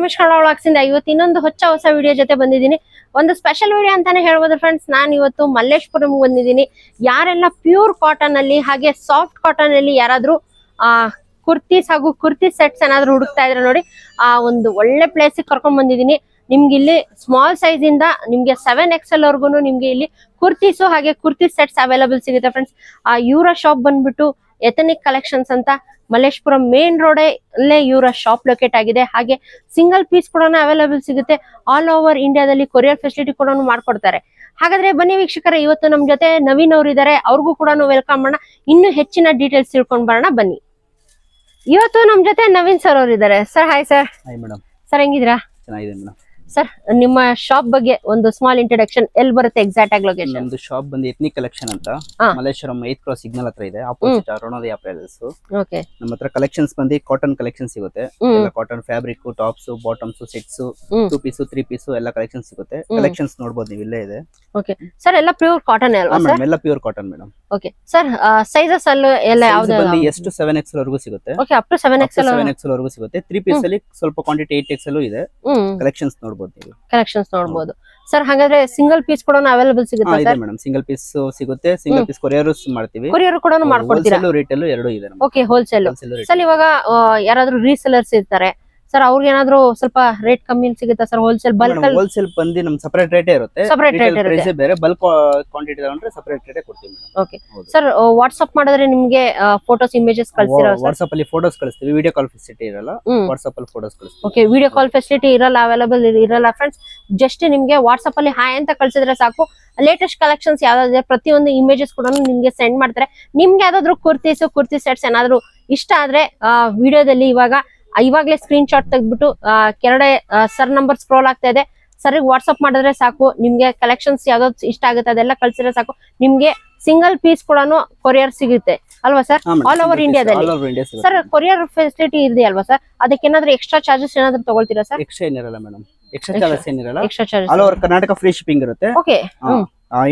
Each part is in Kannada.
ರಮೇಶ್ ಕನ್ನಡ ವ್ಲಾಗ್ಸ್ ಇಂದ ಇವತ್ತು ಇನ್ನೊಂದು ಹೊಸ ವಿಡಿಯೋ ಜೊತೆ ಬಂದಿದ್ದೀನಿ. ಒಂದು ಸ್ಪೆಷಲ್ ವಿಡಿಯೋ ಅಂತಾನೆ ಹೇಳ್ಬೋದು ಫ್ರೆಂಡ್ಸ್. ನಾನು ಇವತ್ತು ಮಲ್ಲೇಶ್ಪುರಂ ಬಂದಿದ್ದೀನಿ. ಯಾರೆಲ್ಲ ಪ್ಯೂರ್ ಕಾಟನ್ ಅಲ್ಲಿ ಹಾಗೆ ಸಾಫ್ಟ್ ಕಾಟನ್ ಅಲ್ಲಿ ಯಾರಾದ್ರೂ ಕುರ್ತೀಸ್ ಹಾಗೂ ಕುರ್ತಿ ಸೆಟ್ಸ್ ಏನಾದ್ರು ಹುಡುಕ್ತಾ ಇದ್ರೆ ನೋಡಿ, ಒಂದು ಒಳ್ಳೆ ಪ್ಲೇಸ್ ಕರ್ಕೊಂಡ್ ಬಂದಿದ್ದೀನಿ. ನಿಮ್ಗೆ ಇಲ್ಲಿ ಸ್ಮಾಲ್ ಸೈಜ್ ಇಂದ ನಿಮ್ಗೆ 7XL ವರ್ಗು ನಿಮ್ಗೆ ಇಲ್ಲಿ ಕುರ್ತೀಸು ಹಾಗೆ ಕುರ್ತಿ ಸೆಟ್ಸ್ ಅವೈಲೇಬಲ್ ಸಿಗುತ್ತೆ ಫ್ರೆಂಡ್ಸ್. ಇವರ ಶಾಪ್ ಬಂದ್ಬಿಟ್ಟು ಎಥನಿಕ್ ಕಲೆಕ್ಷನ್ಸ್ ಅಂತ ಮಲ್ಲೇಶ್ಪುರಂ ಮೇನ್ ರೋಡ್ ಅಲ್ಲೇ ಇವರ ಶಾಪ್ ಲೊಕೇಟ್ ಆಗಿದೆ. ಹಾಗೆ ಸಿಂಗಲ್ ಪೀಸ್ ಕೂಡ ಅವೈಲೇಬಲ್ ಸಿಗುತ್ತೆ. ಆಲ್ ಓವರ್ ಇಂಡಿಯಾದಲ್ಲಿ ಕೊರಿಯರ್ ಫೆಸಿಲಿಟಿ ಕೂಡ ಮಾಡ್ಕೊಡ್ತಾರೆ. ಹಾಗಾದ್ರೆ ಬನ್ನಿ ವೀಕ್ಷಕರೇ, ಇವತ್ತು ನಮ್ ಜೊತೆ ನವೀನ್ ಅವರು ಇದ್ದಾರೆ. ಅವ್ರಿಗೂ ಕೂಡ ವೆಲ್ಕಮ್ ಮಾಡೋಣ, ಇನ್ನು ಹೆಚ್ಚಿನ ಡೀಟೇಲ್ಸ್ ತಿಳ್ಕೊಂಡ್ ಬರೋಣ ಬನ್ನಿ. ಇವತ್ತು ನಮ್ ಜೊತೆ ನವೀನ್ ಸರ್ ಅವರು ಇದ್ದಾರೆ. Sir hi sir. Hi madam. Sir ಹೆಂಗಿದ್ದೀರಾ? ಚೆನ್ನಾಗಿದೆ ಮೇಡಮ್. ಸರ್ ನಿಮ್ಮ ಶಾಪ್ ಬಗ್ಗೆ ಒಂದು ಸ್ಮಾಲ್ ಇಂಟ್ರೊಡಕ್ಷನ್, ಎಲ್ಲಿ ಬರುತ್ತೆ ಎಕ್ಸಾಕ್ಟ್ ಆಗಿ ಲೊಕೇಶನ್? ನಮ್ದು ಶಾಪ್ ಬಂದು ಎಥ್ನಿಕ್ ಕಲೆಕ್ಷನ್ ಅಂತ ಮಲ್ಲೇಶ್ವರಂ 8th ಕ್ರಾಸ್ ಸಿಗ್ನಲ್ ಹತ್ರ ಇದೆ, ಆಪೋಸಿಟ್ ಅರುಣೋದಯ ಪ್ಯಾಲೇಸ್. ಓಕೆ. ನಮ್ಮ ಹತ್ರ ಕಲೆಕ್ಷನ್ಸ್ ಬಂದು ಕಾಟನ್ ಕಲೆಕ್ಷನ್ ಸಿಗುತ್ತೆ. ಎಲ್ಲ cotton fabric, tops, bottoms, sets, 2 piece 3 piece ಎಲ್ಲ ಕಲೆಕ್ಷನ್ ಸಿಗುತ್ತೆ. ಕಲೆಕ್ಷನ್ಸ್ ನೋಡಬಹುದು, ನೀವು ಇಲ್ಲೇ ಇದೆ. ಓಕೆ ಸರ್, ಎಲ್ಲ ಪ್ಯೂರ್ ಕಾಟನ್ ಅಲ್ವಾ ಸರ್? ಎಲ್ಲ pure cotton madam. Okay sir, sizes ಅಲ್ಲೂ ಎಲ್ಲ ಯಾವುದು ಬಂದು ಎಷ್ಟು 7XL ವರೆಗೂ ಸಿಗುತ್ತೆ. ಓಕೆ, ಅಪ್ ಟು 7XL ವರೆಗೂ ಸಿಗುತ್ತೆ. 3 ಪೀಸ್ ಅಲ್ಲಿ ಸ್ವಲ್ಪ ಕ್ವಾಂಟಿಟಿ 8XL ಇದೆ. ಕಲೆಕ್ಷನ್ಸ್ ನೋಡಬಹುದು ನೀವು. ಕಲೆಕ್ಷನ್ಸ್ ನೋಡಬಹುದು ಸರ್. ಹಾಗಾದ್ರೆ ಸಿಂಗಲ್ ಪೀಸ್ ಕೂಡ ಅವೈಲೇಬಲ್ ಸಿಗುತ್ತೆ ಸರ್? ಮೇಡಮ್, ಸಿಂಗಲ್ ಪೀಸ್ ಸಿಗುತ್ತೆ. ಸಿಂಗಲ್ ಪೀಸ್ ಕೊರಿಯರ್ ಮಾಡ್ತೀವಿ. ಕೊರಿಯರ್ ಕೂಡ ಮಾಡ್ಕೊಡ್ತೀರಾ? ರಿಟೇಲ್ ಎರಡು ಇದೆ. Okay, wholesale. ಸರ್ ಇವಾಗ ಯಾರಾದ್ರೂ ರೀಸೆಲರ್ಸ್ ಇರ್ತಾರೆ ಸರ್, ಅವ್ರಿಗೆ ಏನಾದ್ರು ಸ್ವಲ್ಪ ರೇಟ್ ಕಮ್ಮಿ ಸಿಗುತ್ತಾ ಸರ್? ಹೋಲ್ಸೇಲ್ ಬಲ್ಕ್ ಅಲ್ಲಿ? ಹೋಲ್ಸೇಲ್ ಬಂದು ನಮ್ ಸಪರೇಟ್ ರೇಟ್ ಇರುತ್ತೆ. ಸಪರೇಟ್ ರೇಟ್ ಇರುತ್ತೆ. ಬೇರೆ ಬಲ್ಕ್ ಕ್ವಾಂಟಿಟಿ ತಗೊಂಡ್ರೆ ಸಪರೇಟ್ ರೇಟ್ ಕೊಡ್ತೀವಿ ಮೇಡಮ್. ಓಕೆ ಸರ್, ವಾಟ್ಸ್ಆಪ್ ಮಾಡಿದ್ರೆ ನಿಮಗೆ ಫೋಟೋಸ್ ಇಮೇಜಸ್ ಕಳಿಸ್ತೀರಾ ಸರ್? ವಾಟ್ಸ್ಆಪ್ ಅಲ್ಲಿ ಫೋಟೋಸ್ ಕಳಿಸ್ತೀವಿ. ವಿಡಿಯೋ ಕಾಲ್ ಫೆಸಿಲಿಟಿ ಇರಲ್ಲ, ವಾಟ್ಸ್ಆಪ್ ಅಲ್ಲಿ ಫೋಟೋಸ್ ಕಳಿಸ್ತೀವಿ. ಓಕೆ, ವಿಡಿಯೋ ಕಾಲ್ ಫೆಸಿಲಿಟಿ ಇರಲ್ಲ, ಅವೈಲೇಬಲ್ ಇರಲ್ಲ ಫ್ರೆಂಡ್ಸ್. ಜಸ್ಟ್ ನಿಮ್ಗೆ ವಾಟ್ಸ್ಆಪ್ ಅಲ್ಲಿ ಹಾಯ್ ಅಂತ ಕಳ್ಸಿದ್ರೆ ಸಾಕು. ಲೇಟೆಸ್ಟ್ ಕಲೆಕ್ಷನ್ಸ್ ಯಾವ್ದಾದ್ರೆ ಪ್ರತಿಯೊಂದು ಇಮೇಜಸ್ ಕೂಡ ನಿಮ್ಗೆ ಸೆಂಡ್ ಮಾಡ್ತಾರೆ. ನಿಮ್ಗೆ ಯಾವ್ದಾದ್ರು ಕುರ್ತಿ ಸೆಟ್ಸ್ ಏನಾದ್ರು ಇಷ್ಟ ಆದ್ರೆ ವಿಡಿಯೋದಲ್ಲಿ ಇವಾಗ್ಲೇ ಸ್ಕ್ರೀನ್ ಶಾಟ್ ತೆಗೆದ್ಬಿಟ್ಟು ಕೆಳಗಡೆ ಸರ್ ನಂಬರ್ ಸ್ಕ್ರೋಲ್ ಆಗ್ತಾ ಇದೆ, ಸರ್ ವಾಟ್ಸ್ಆಪ್ ಮಾಡಿದ್ರೆ ಸಾಕು. ನಿಮ್ಗೆ ಕಲೆಕ್ಷನ್ಸ್ ಯಾವ್ದಾದ್ರು ಇಷ್ಟ ಆಗುತ್ತೆ ಅದೆಲ್ಲ ಕಳ್ಸಿದ್ರೆ ಸಾಕು. ನಿಮ್ಗೆ ಸಿಂಗಲ್ ಪೀಸ್ ಕೂಡ ಕೊರಿಯರ್ ಸಿಗುತ್ತೆ ಅಲ್ವಾ ಸರ್? ಆಲ್ ಓವರ್ ಇಂಡಿಯಾದಲ್ಲಿ. ಸರ್ ಕೊರಿಯರ್ ಫೆಸಿಲಿಟಿ ಇದೆ ಅಲ್ವಾ ಸರ್? ಅದಕ್ಕೆ ಏನಾದ್ರು ಎಕ್ಸ್ಟ್ರಾ ಚಾರ್ಜಸ್ ಏನಾದ್ರು ತಗೊಳ್ತೀರಾ ಸರ್? ಎಕ್ಸ್ಟ್ರಾ ಏನಿರಲ್ಲ ಮೇಡಮ್, ಎಕ್ಸ್ಟ್ರಾ ಚಾರ್ಜಸ್ ಏನಿರಲ್ಲ. Extra charges all over Karnataka free shipping ಇರುತ್ತೆ. ಓಕೆ.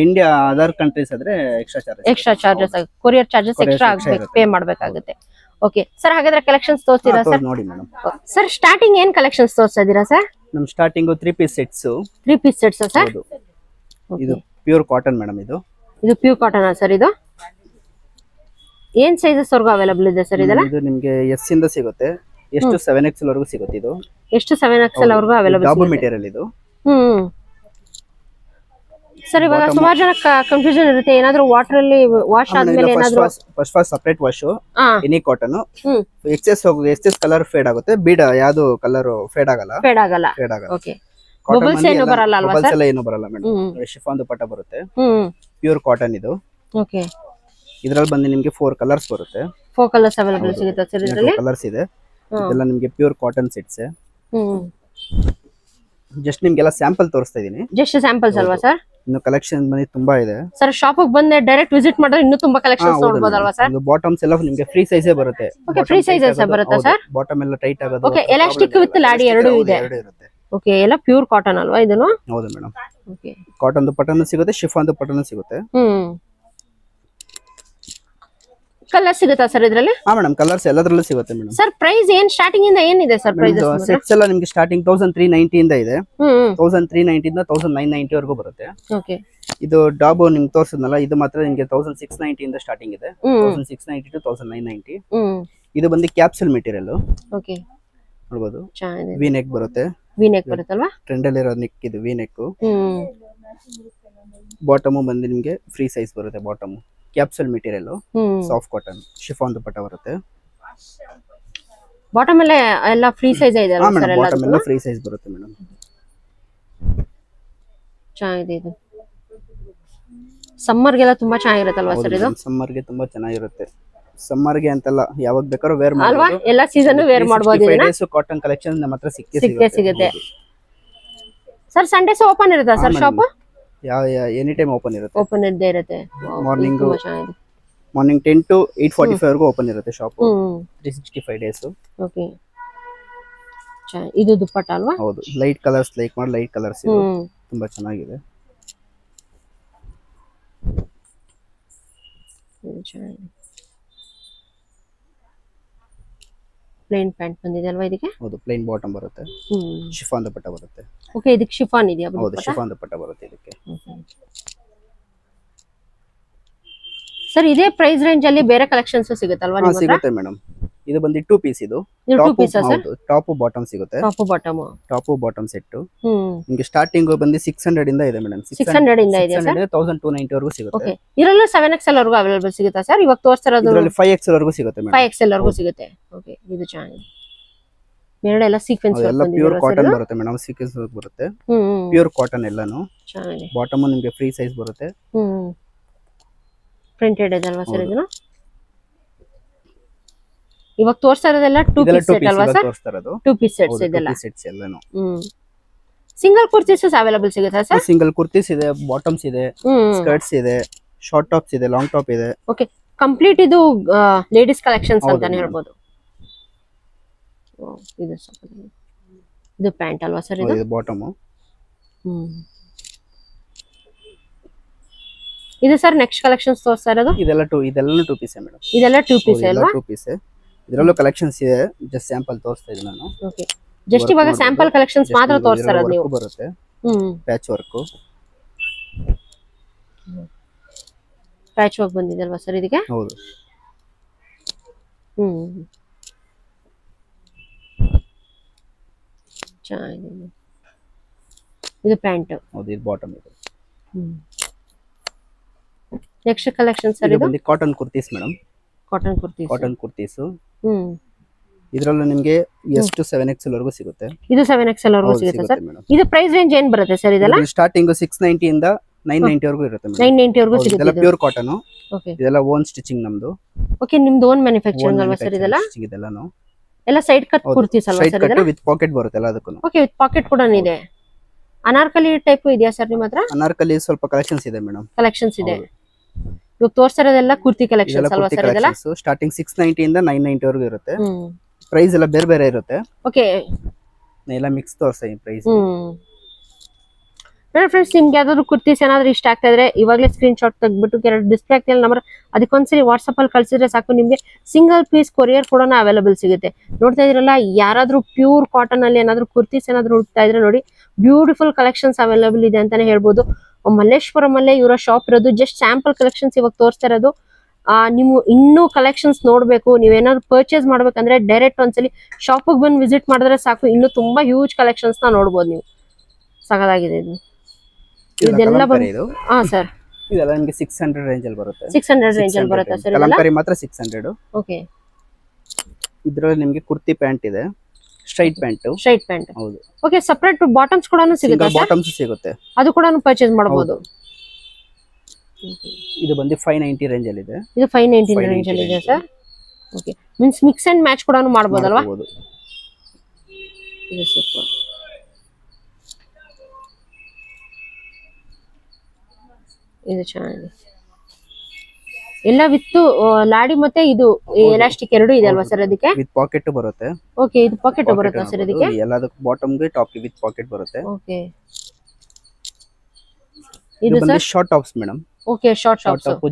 ಇಂಡಿಯಾ ಅದರ್ ಕಂಟ್ರೀಸ್ ಆದ್ರೆ extra charges courier charges extra pay ಮಾಡ್ಬೇಕಾಗುತ್ತೆ. ಓಕೆ ಸರ್, ಹಾಗಾದ್ರೆ ಕಲೆಕ್ಷನ್ಸ್ ತೋರಿಸ್ತೀರಾ ಸರ್? ನೋಡಿ ಮೇಡಮ್. ಸರ್ ಸ್ಟಾರ್ಟಿಂಗ್ ಏನ್ ಕಲೆಕ್ಷನ್ಸ್ ತೋರಿಸ್ತಾ ಇದೀರಾ ಸರ್? ನಮ್ starting 3 piece sets. 3 piece sets sir? ಇದು ಪ್ಯೂರ್ ಕಾಟನ್ ಮೇಡಮ್. ಇದು ಪ್ಯೂರ್ ಕಾಟನ್ ಸರ್? ಇದು ಏನ್ ಸೈಜಸ್ ವರ್ಗು ಅವೈಲೇಬಲ್ ಇದೆ ಸರ್ ಇದೆಲ್ಲ? ಇದು ನಿಮಗೆ S ಇಂದ ಸಿಗುತ್ತೆ. ಎಷ್ಟು 7XL ವರೆಗೂ ಸಿಗುತ್ತೆ. ಇದು ಎಷ್ಟು 7XL ವರ್ಗು ಅವೈಲೇಬಲ್ ಇದೆ? ಡಬಲ್ ಮೆಟೀರಿಯಲ್ ಇದು. ಸರ್ ಇವಾಗ ಸುಮಾರು ಜನ ಕನ್ಫ್ಯೂಷನ್ ಇರುತ್ತೆ, ಏನಾದ್ರೂ ವಾಟರ್ ಅಲ್ಲಿ ವಾಶ್ ಆದ್ಮೇಲೆ ಏನಾದ್ರೂ first separate wash any cotton excess colour fade ಆಗುತ್ತೆ. ಬೀಡ ಯಾವುದು ಕಲರ್ ಫೇಡ್ ಆಗಲ್ಲ. ಓಕೆ, ಬಬಲ್ಸ್ ಏನು ಬರಲ್ಲ ಅಲ್ವಾ ಸರ್? ಬಬಲ್ಸ್ ಏನು ಬರಲ್ಲ ಮೇಡಮ್. ಶಿಫಾನ್ ದುಪಟ್ಟ ಬರುತ್ತೆ, ಪ್ಯೂರ್ ಕಾಟನ್ ಇದು. ಓಕೆ, ಇದರಲ್ಲಿ ಬಂದು ನಿಮಗೆ 4 ಕಲರ್ಸ್ ಬರುತ್ತೆ. 4 ಕಲರ್ಸ್ ಅವೈಲೇಬಲ್ ಸಿಗುತ್ತೆ ಸರ್ ಇದರಲ್ಲಿ? ಕಲರ್ಸ್ ಇದೆ. ಇದೆಲ್ಲ ನಿಮಗೆ ಪ್ಯೂರ್ ಕಾಟನ್ ಸೆಟ್ಸ್. ಜಸ್ಟ್ ನಿಮ್ಗೆಲ್ಲ ಸ್ಯಾಂಪಲ್ ತೋರಿಸ್ತಾ ಇದೀನಿ. ಜಸ್ಟ್ ಸ್ಯಾಂಪಲ್ಸ್ ಅಲ್ವಾ ಸರ್? ಇನ್ನು ಕಲೆಕ್ಷನ್ ಬಂದು ತುಂಬಾ ಇದೆ ಸರ್. ಶಾಪ್ ಬಂದ್ರೆ ಡೈರೆಕ್ಟ್ ವಿಸಿಟ್ ಮಾಡಿದ್ರೆ ಇನ್ನೂ ತುಂಬಾ ಕಲೆಕ್ಷನ್ಸ್ ನೋಡಬಹುದಲ್ವಾ ಸರ್? ಬಾಟಮ್ಸ್ ಎಲ್ಲ ನಿಮಗೆ ಫ್ರೀ ಸೈಜೇ ಬರುತ್ತೆ. ಓಕೆ, ಫ್ರೀ ಸೈಜಸ್ ಬರುತ್ತೆ ಸರ್? ಬಾಟಮ್ ಎಲ್ಲ ಟೈಟ್ ಆಗೋದು. ಓಕೆ, ಎಲಾಸ್ಟಿಕ್ ವಿತ್ ಲಾಡಿ ಎರಡು ಇದೆ. ಓಕೆ, ಎಲ್ಲ ಪ್ಯೂರ್ ಕಾಟನ್ ಅಲ್ವಾ ಇದನ್ನು? ಹೌದು ಮೇಡಮ್. ಓಕೆ, ಕಾಟನ್ ದುಪಟ್ಟನು ಸಿಗುತ್ತೆ, ಶಿಫಾನ್ ದುಪಟ್ಟನು ಸಿಗುತ್ತೆ. ಕಲರ್ ಸಿಗುತ್ತಾ ಸರ್ ಇದರಲ್ಲಿ? ಹಾ ಮೇಡಮ್, ಕಲರ್ಸ್ ಎಲ್ಲದರಲ್ಲೂ ಸಿಗುತ್ತೆ ಮೇಡಮ್. ಸರ್ ಪ್ರೈಸ್ ಏನ್ ಸ್ಟಾರ್ಟಿಂಗ್ ಇಂದ ಏನಿದೆ ಸರ್ ಪ್ರೈಸ್? ಸೆಟ್ಸ್ ಎಲ್ಲ ನಿಮಗೆ ಸ್ಟಾರ್ಟಿಂಗ್ 1390 ಇಂದ ಇದೆ. 1390 ಇಂದ 1990 ವರೆಗೂ ಬರುತ್ತೆ. ಓಕೆ, ಇದು ಡಾಬು ನಿಮ್ಗೆ ತೋರಿಸಿದ್ನಲ್ಲ, ಇದು ಮಾತ್ರ ನಿಮಗೆ 1690 ಇಂದ ಸ್ಟಾರ್ಟಿಂಗ್ ಇದೆ. 1690 to 1990. ಇದು ಬಂದು ಕ್ಯಾಪ್ಸುಲ್ ಮೆಟೀರಿಯಲ್. ಓಕೆ, ನೋಡಬಹುದು. ವಿ ನೆಕ್ ಬರುತ್ತೆ. ವಿ ನೆಕ್ ಬರುತ್ತಲ್ವಾ? ಟ್ರೆಂಡ್ ಅಲ್ಲಿ ಇರೋ ನೆಕ್ ಇದು, ವಿ ನೆಕ್. ಬಾಟಮ್ ಬಂದು ನಿಮಗೆ ಫ್ರೀ ಸೈಜ್ ಬರುತ್ತೆ. Bottom capsule material, soft cotton, chiffon dupatta ಬರುತ್ತೆ. ಬಾಟಮ್ ಅಲ್ಲೇ ಎಲ್ಲ ಫ್ರೀ ಸೈಜ್ ಇದೆ ಅಲ್ವಾ ಸರ್? ಬಾಟಮ್ ಎಲ್ಲ ಫ್ರೀ ಸೈಜ್ ಬರುತ್ತೆ ಮೇಡಮ್. ಚೆನ್ನಾಗಿದೆ ಇದು. ಸಮ್ಮರ್ ಗೆಲ್ಲ ತುಂಬಾ ಚೆನ್ನಾಗಿರುತ್ತಲ್ವಾ ಸರ್ ಇದು? ಸಮ್ಮರ್ ಗೆ ತುಂಬಾ ಚೆನ್ನಾಗಿರುತ್ತೆ. ಸಮ್ಮರ್ ಗೆ ಅಂತಲ್ಲ, ಯಾವಾಗ ಬೇಕಾದ್ರೂ ವೇರ್ ಅಲ್ವಾ? ಎಲ್ಲ ಸೀಸನ್ ವೇರ್ ಮಾಡಬಹುದು. ಕಾಟನ್ ಕಲೆಕ್ಷನ್ ನಮ್ಮ ಹತ್ರ ಸಿಗುತ್ತೆ ಸರ್. ಸಂಡೇಸ್ ಓಪನ್ ಇರುತ್ತಾ sir shop? Any time open ಇರುತ್ತೆ. ಓಪನ್ ಇದ್ದೇ ಇರುತ್ತೆ. ಮಾರ್ನಿಂಗ್ 10 to 8:45 ವರೆಗೂ ಓಪನ್ ಇರುತ್ತೆ ಶಾಪ್. 365 ಡೇಸ್. ಓಕೆ, ಇದು ದುಪಟ್ಟ ಅಲ್ವಾ? ಹೌದು, ಲೈಟ್ ಕಲರ್ಸ್ ಲೈಕ್ ಮಾಡಿ ಲೈಟ್ ಕಲರ್ಸ್ ಇದು ತುಂಬಾ ಚೆನ್ನಾಗಿದೆ. ಪ್ಲೇನ್ ಪ್ಯಾಂಟ್ ಬಂದಿದೆ ಅಲ್ವಾ ಇದಕ್ಕೆ? ಹೌದು, ಪ್ಲೇನ್ ಬಾಟಮ್ ಬರುತ್ತೆ, ಶಿಫಾನ್ ದುಪಟ್ಟ ಬರುತ್ತೆ. ಓಕೆ, ಇದಕ್ಕೆ ಶಿಫಾನ್ ಇದೆಯಾ? ಹೌದು, ಶಿಫಾನ್ ದುಪಟ್ಟ ಬರುತ್ತೆ ಇದಕ್ಕೆ. ಸರ್ ಇದೇ ಪ್ರೈಸ್ ರೇಂಜ್ ಅಲ್ಲಿ ಬೇರೆ ಕಲೆಕ್ಷನ್ಸ್ ಸಿಗುತ್ತಲ್ವಾ ನಿಮ್ಮ ಹತ್ರ? ಸಿಗುತ್ತೆ ಮೇಡಮ್. ಇದು ಬಂದು 2 ಪೀಸ್. ಇದು ಟಾಪ್ ಬಾಟಮ್ ಸಿಗುತ್ತೆ. ಟಾಪ್ ಬಾಟಮ್ ಸೆಟ್ ನಿಮಗೆ ಸ್ಟಾರ್ಟಿಂಗ್ ಬಂದು 600 ಇಂದ ಇದೆ ಮೇಡಮ್. 600 ಇಂದ ಇದೆ ಸರ್. 1290 ವರೆಗೂ ಸಿಗುತ್ತೆ. ಓಕೆ, ಇದರಲ್ಲೂ 7XL ವರೆಗೂ ಅವೈಲೇಬಲ್ ಸಿಗುತ್ತಾ ಸರ್? ಇವಾಗ ತೋರಿಸ್ತಿರೋದು ಇದರಲ್ಲಿ 5XL ವರೆಗೂ ಸಿಗುತ್ತೆ ಮೇಡಮ್. 5XL ವರೆಗೂ ಸಿಗುತ್ತೆ. ಓಕೆ, ಇದು ಚೆನ್ನಾಗಿದೆ. ಮೇಲ್ಗಡೆ ಎಲ್ಲ ಸೀಕ್ವೆನ್ಸ್ ವರ್ಕ್ ಎಲ್ಲ ಪ್ಯೂರ್ ಕಾಟನ್ ಬರುತ್ತೆ ಮೇಡಮ್. ಸೀಕ್ವೆನ್ಸ್ ವರ್ಕ್ ಬರುತ್ತೆ, ಪ್ಯೂರ್ ಕಾಟನ್ ಎಲ್ಲಾನು. ಚೆನ್ನಾಗಿದೆ. ಬಾಟಮ್ ನಿಮಗೆ ಫ್ರೀ ಸೈಜ್ ಬರುತ್ತೆ. ಪ್ರಿಂಟೆಡ್ ಇದೆ ಅಲ್ವಾ ಸರ್ ಇದನ್ನ? ಇವಾಗ ತೋರಿಸ್ತಾ ಇರೋದೆಲ್ಲ 2 ಪೀಸ್ ಸೆಟ್ ಅಲ್ವಾ ಸರ್? 2 ಪೀಸ್ ಸೆಟ್ಸ್ ಇದೆಲ್ಲ. ಸಿಂಗಲ್ ಕುರ್ತೀಸ್ ಅವೈಲೇಬಲ್ ಸಿಗುತ್ತಾ ಸರ್? ಸಿಂಗಲ್ ಕುರ್ತೀಸ್ ಇದೆ, ಬಾಟಮ್ಸ್ ಇದೆ, ಸ್ಕರ್ಟ್ಸ್ ಇದೆ, ಶಾರ್ಟ್ ಟಾಪ್ಸ್ ಇದೆ, ಲಾಂಗ್ ಟಾಪ್ ಇದೆ. ಓಕೆ, ಕಂಪ್ಲೀಟ್ ಇದು ಲೇಡೀಸ್ ಕಲೆಕ್ಷನ್ಸ್ ಅಂತಾನೆ ಹೇಳ್ಬೋದು. ಇದು ಪ್ಯಾಂಟ್ ಅಲ್ವಾ ಸರ್? ಇದು ಬಾಟಮ್. ಇದು ಸರ್ ನೆಕ್ಸ್ಟ್ ಕಲೆಕ್ಷನ್ಸ್ ತೋರಿಸ್ತಾ ಇರೋದು? ಇದೆಲ್ಲ 2 ಪೀಸ್ ಮೇಡಮ್. ಇದೆಲ್ಲ 2 ಪೀಸ್ ಅಲ್ವಾ? 2 ಪೀಸ್. ಇದರಲ್ಲೂ ಕಲೆಕ್ಷನ್ಸ್ ಇದೆ, ಜಸ್ಟ್ ಸ್ಯಾಂಪಲ್ ತೋರಿಸ್ತಾ ಇದ್ದೀನಿ ನಾನು. ಓಕೆ, ಜಸ್ಟ್ ಇವಾಗ ಸ್ಯಾಂಪಲ್ ಕಲೆಕ್ಷನ್ಸ್ ಮಾತ್ರ ತೋರಿಸ್ತಾ ಇರೋದು ನೀವು. ಬರುತ್ತೆ ಪ್ಯಾಚ್ ವರ್ಕ್. ಪ್ಯಾಚ್ ವರ್ಕ್ ಬಂದಿದೆ ಅಲ್ವಾ ಸರ್ ಇದಕ್ಕೆ? ಹೌದು. ಚೆನ್ನಾಗಿದೆ. ಇದು ಪ್ಯಾಂಟ್. ಹೌದು, ಇದು ಬಾಟಮ್ ಇದೆ. ನೆಕ್ಸ್ಟ್ ಕಲೆಕ್ಷನ್ ಸರ್ ಇದು cotton kurtis madam. Cotton kurtis. ಇದರಲ್ಲೂ ನಿಮಗೆ ಎಷ್ಟು 7XL ವರೆಗೂ ಸಿಗುತ್ತೆ. ಇದು 7XL ವರೆಗೂ ಸಿಗುತ್ತೆ ಸರ್. ಇದು ಪ್ರೈಸ್ ರೇಂಜ್ ಏನು ಬರುತ್ತೆ ಸರ್ ಇದೆಲ್ಲ? ಸ್ಟಾರ್ಟಿಂಗ್ 690 ಇಂದ 990 ವರೆಗೂ ಇರುತ್ತೆ ಮೇಡಮ್. 990 ವರೆಗೂ ಸಿಗುತ್ತೆ. ಇದೆಲ್ಲ ಪ್ಯೂರ್ ಕಾಟನ್. ಓಕೆ, ಇದೆಲ್ಲ ಓನ್ ಸ್ಟಿಚಿಂಗ್ ನಮ್ದು. ಓಕೆ, ನಿಮ್ದು ಓನ್ ಮ್ಯಾನುಫ್ಯಾಕ್ಚರಿಂಗ್ ಅಲ್ವಾ ಸರ್ ಇದೆಲ್ಲ? ಇದೆಲ್ಲನು ಎಲ್ಲ ಸೈಡ್ ಕಟ್ ಕುರ್ತೀಸ್ ಅಲ್ವಾ ಸರ್ ಇದೆಲ್ಲ? ವಿತ್ ಪಾಕೆಟ್ ಬರುತ್ತೆ ಎಲ್ಲದಕ್ಕೂ. ಓಕೆ, ವಿತ್ ಪಾಕೆಟ್ ಕೂಡ ಇದೆ. ಅನಾರ್ಕಲಿ ಟೈಪ್ ಇದೆಯಾ ಸರ್ ನಿಮ್ಮ ಹತ್ರ? ಅನಾರ್ಕಲಿ ಸ್ವಲ್ಪ ಕಲೆಕ್ಷನ್ಸ್ ಇದೆ ಮೇಡಮ್. ಕಲೆಕ್ಷನ್ಸ್ ಇದೆ. ಇವಾಗ ತೋರಿಸಿರೋದೆಲ್ಲ ಕುರ್ತಿ ಕಲೆಕ್ಷನ್ಸ್ ಅಲ್ವಾ ಸರ್ ಇದೆಲ್ಲ? ಸ್ಟಾರ್ಟಿಂಗ್ 690 ಇಂದ 990 ವರೆಗೂ ಇರುತ್ತೆ. ಪ್ರೈಸ್ ಎಲ್ಲ ಬೇರೆ ಬೇರೆ ಇರುತ್ತೆ. ಓಕೆ, ಎಲ್ಲ ಮಿಕ್ಸ್ ತೋರಿಸ್ತೀನಿ ಪ್ರೈಸ್. ಫ್ರೆಂಡ್ಸ್, ನಿಮ್ಗೆ ಯಾವ್ದಾದ್ರು ಕುರ್ತೀಸ್ ಏನಾದ್ರು ಇಷ್ಟ ಆಗ್ತಾ ಇದ್ರೆ ಇವಾಗಲೇ ಸ್ಕ್ರೀನ್ ಶಾಟ್ ತೆಗೆದ್ಬಿಟ್ಟು ಎರಡು ಡಿಸ್ಪ್ಲೇ ಆಗ್ತಿಲ್ಲ ನಂಬರ್ ಅದಕ್ಕೊಂದ್ಸರಿ ವಾಟ್ಸಪ್ ಅಲ್ಲಿ ಕಳ್ಸಿದ್ರೆ ಸಾಕು, ನಿಮ್ಗೆ ಸಿಂಗಲ್ ಪೀಸ್ ಕೊರಿಯರ್ ಕೂಡ ಅವೈಲೇಬಲ್ ಸಿಗುತ್ತೆ. ನೋಡ್ತಾ ಇದ್ರಲ್ಲ, ಯಾರಾದ್ರೂ ಪ್ಯೂರ್ ಕಾಟನ್ ಅಲ್ಲಿ ಏನಾದ್ರು ಕುರ್ತೀಸ್ ಏನಾದ್ರು ಹುಡುಕ್ತಾ ಇದ್ರೆ ನೋಡಿ, ಬ್ಯೂಟಿಫುಲ್ ಕಲೆಕ್ಷನ್ಸ್ ಅವೈಲೇಬಲ್ ಇದೆ ಅಂತಾನೆ ಹೇಳ್ಬೋದು. ಮಲ್ಲೇಶ್ವರಂ ಅಲ್ಲೇ ಇವರ ಶಾಪ್ ಇರೋದು. ಜಸ್ಟ್ ಸ್ಯಾಂಪಲ್ ಕಲೆಕ್ಷನ್ಸ್ ಇವಾಗ ತೋರಿಸ್ತಾ ಇರೋದು. ನೀವು ಇನ್ನೂ ಕಲೆಕ್ಷನ್ಸ್ ನೋಡ್ಬೇಕು, ನೀವೇನಾದ್ರು ಪರ್ಚೇಸ್ ಮಾಡ್ಬೇಕಂದ್ರೆ ಡೈರೆಕ್ಟ್ ಒಂದ್ಸಲಿ ಶಾಪಿಗೆ ಬಂದು ವಿಸಿಟ್ ಮಾಡಿದ್ರೆ ಸಾಕು, ಇನ್ನು ತುಂಬಾ ಹ್ಯೂಜ್ ಕಲೆಕ್ಷನ್ಸ್ ನ ನೋಡ್ಬೋದು ನೀವು. ಸಗದಾಗಿದೆ ಇದು. ಇದೆಲ್ಲ ಬಂದು ಸರ್ ಇದೆಲ್ಲ ನಿಮಗೆ 600 ರೇಂಜ್ ಅಲ್ಲಿ ಬರುತ್ತೆ. 600 ರೇಂಜ್ ಅಲ್ಲಿ ಬರುತ್ತೆ ಸರ್. ಕಲಂಕಾರಿ ಮಾತ್ರ 600. ಓಕೆ, ಇದರಲ್ಲಿ ನಿಮಗೆ ಕುರ್ತಿ ಪ್ಯಾಂಟ್ ಇದೆ, ಸ್ಟ್ರೈಟ್ ಪ್ಯಾಂಟ್. ಹೌದು. ಓಕೆ, ಸೆಪರೇಟ್ ಬಾಟಮ್ಸ್ ಕೂಡ ಸಿಗುತ್ತೆ ಸರ್? ಬಾಟಮ್ಸ್ ಸಿಗುತ್ತೆ, ಅದು ಕೂಡ ಪರ್ಚೇಸ್ ಮಾಡಬಹುದು. ಇದು ಬಂದು 590 ರೇಂಜ್ ಅಲ್ಲಿ ಇದೆ. ಇದು 590 ರೇಂಜ್ ಅಲ್ಲಿ ಇದೆ sir. Okay, means mix and match ಕೂಡ ಮಾಡಬಹುದಲ್ವಾ? ಇದು ಸೂಪರ್. ಇದು ಚೆನ್ನಾಗಿದೆ. ಎಲ್ಲ ವಿತ್ ಲಾಡಿ ಮತ್ತೆ ಇದು ಎಲಾಸ್ಟಿಕ್ ಎರಡು ಇದೆ ಅಲ್ವಾ ಸರ್ ಅದಕ್ಕೆ? ವಿತ್ ಪಾಕೆಟ್ ಬರುತ್ತೆ. ಓಕೆ, ಇದು ಪಾಕೆಟ್ ಬರುತ್ತೆ ಸರ್ ಇದಕ್ಕೆ? ಎಲ್ಲದಕ್ಕೂ ಬಾಟಮ್ ಗೆ ಟಾಪ್ ಗೆ ವಿತ್ ಪಾಕೆಟ್ ಬರುತ್ತೆ. ಓಕೆ, ಇದು sir short tops madam. Okay, short top,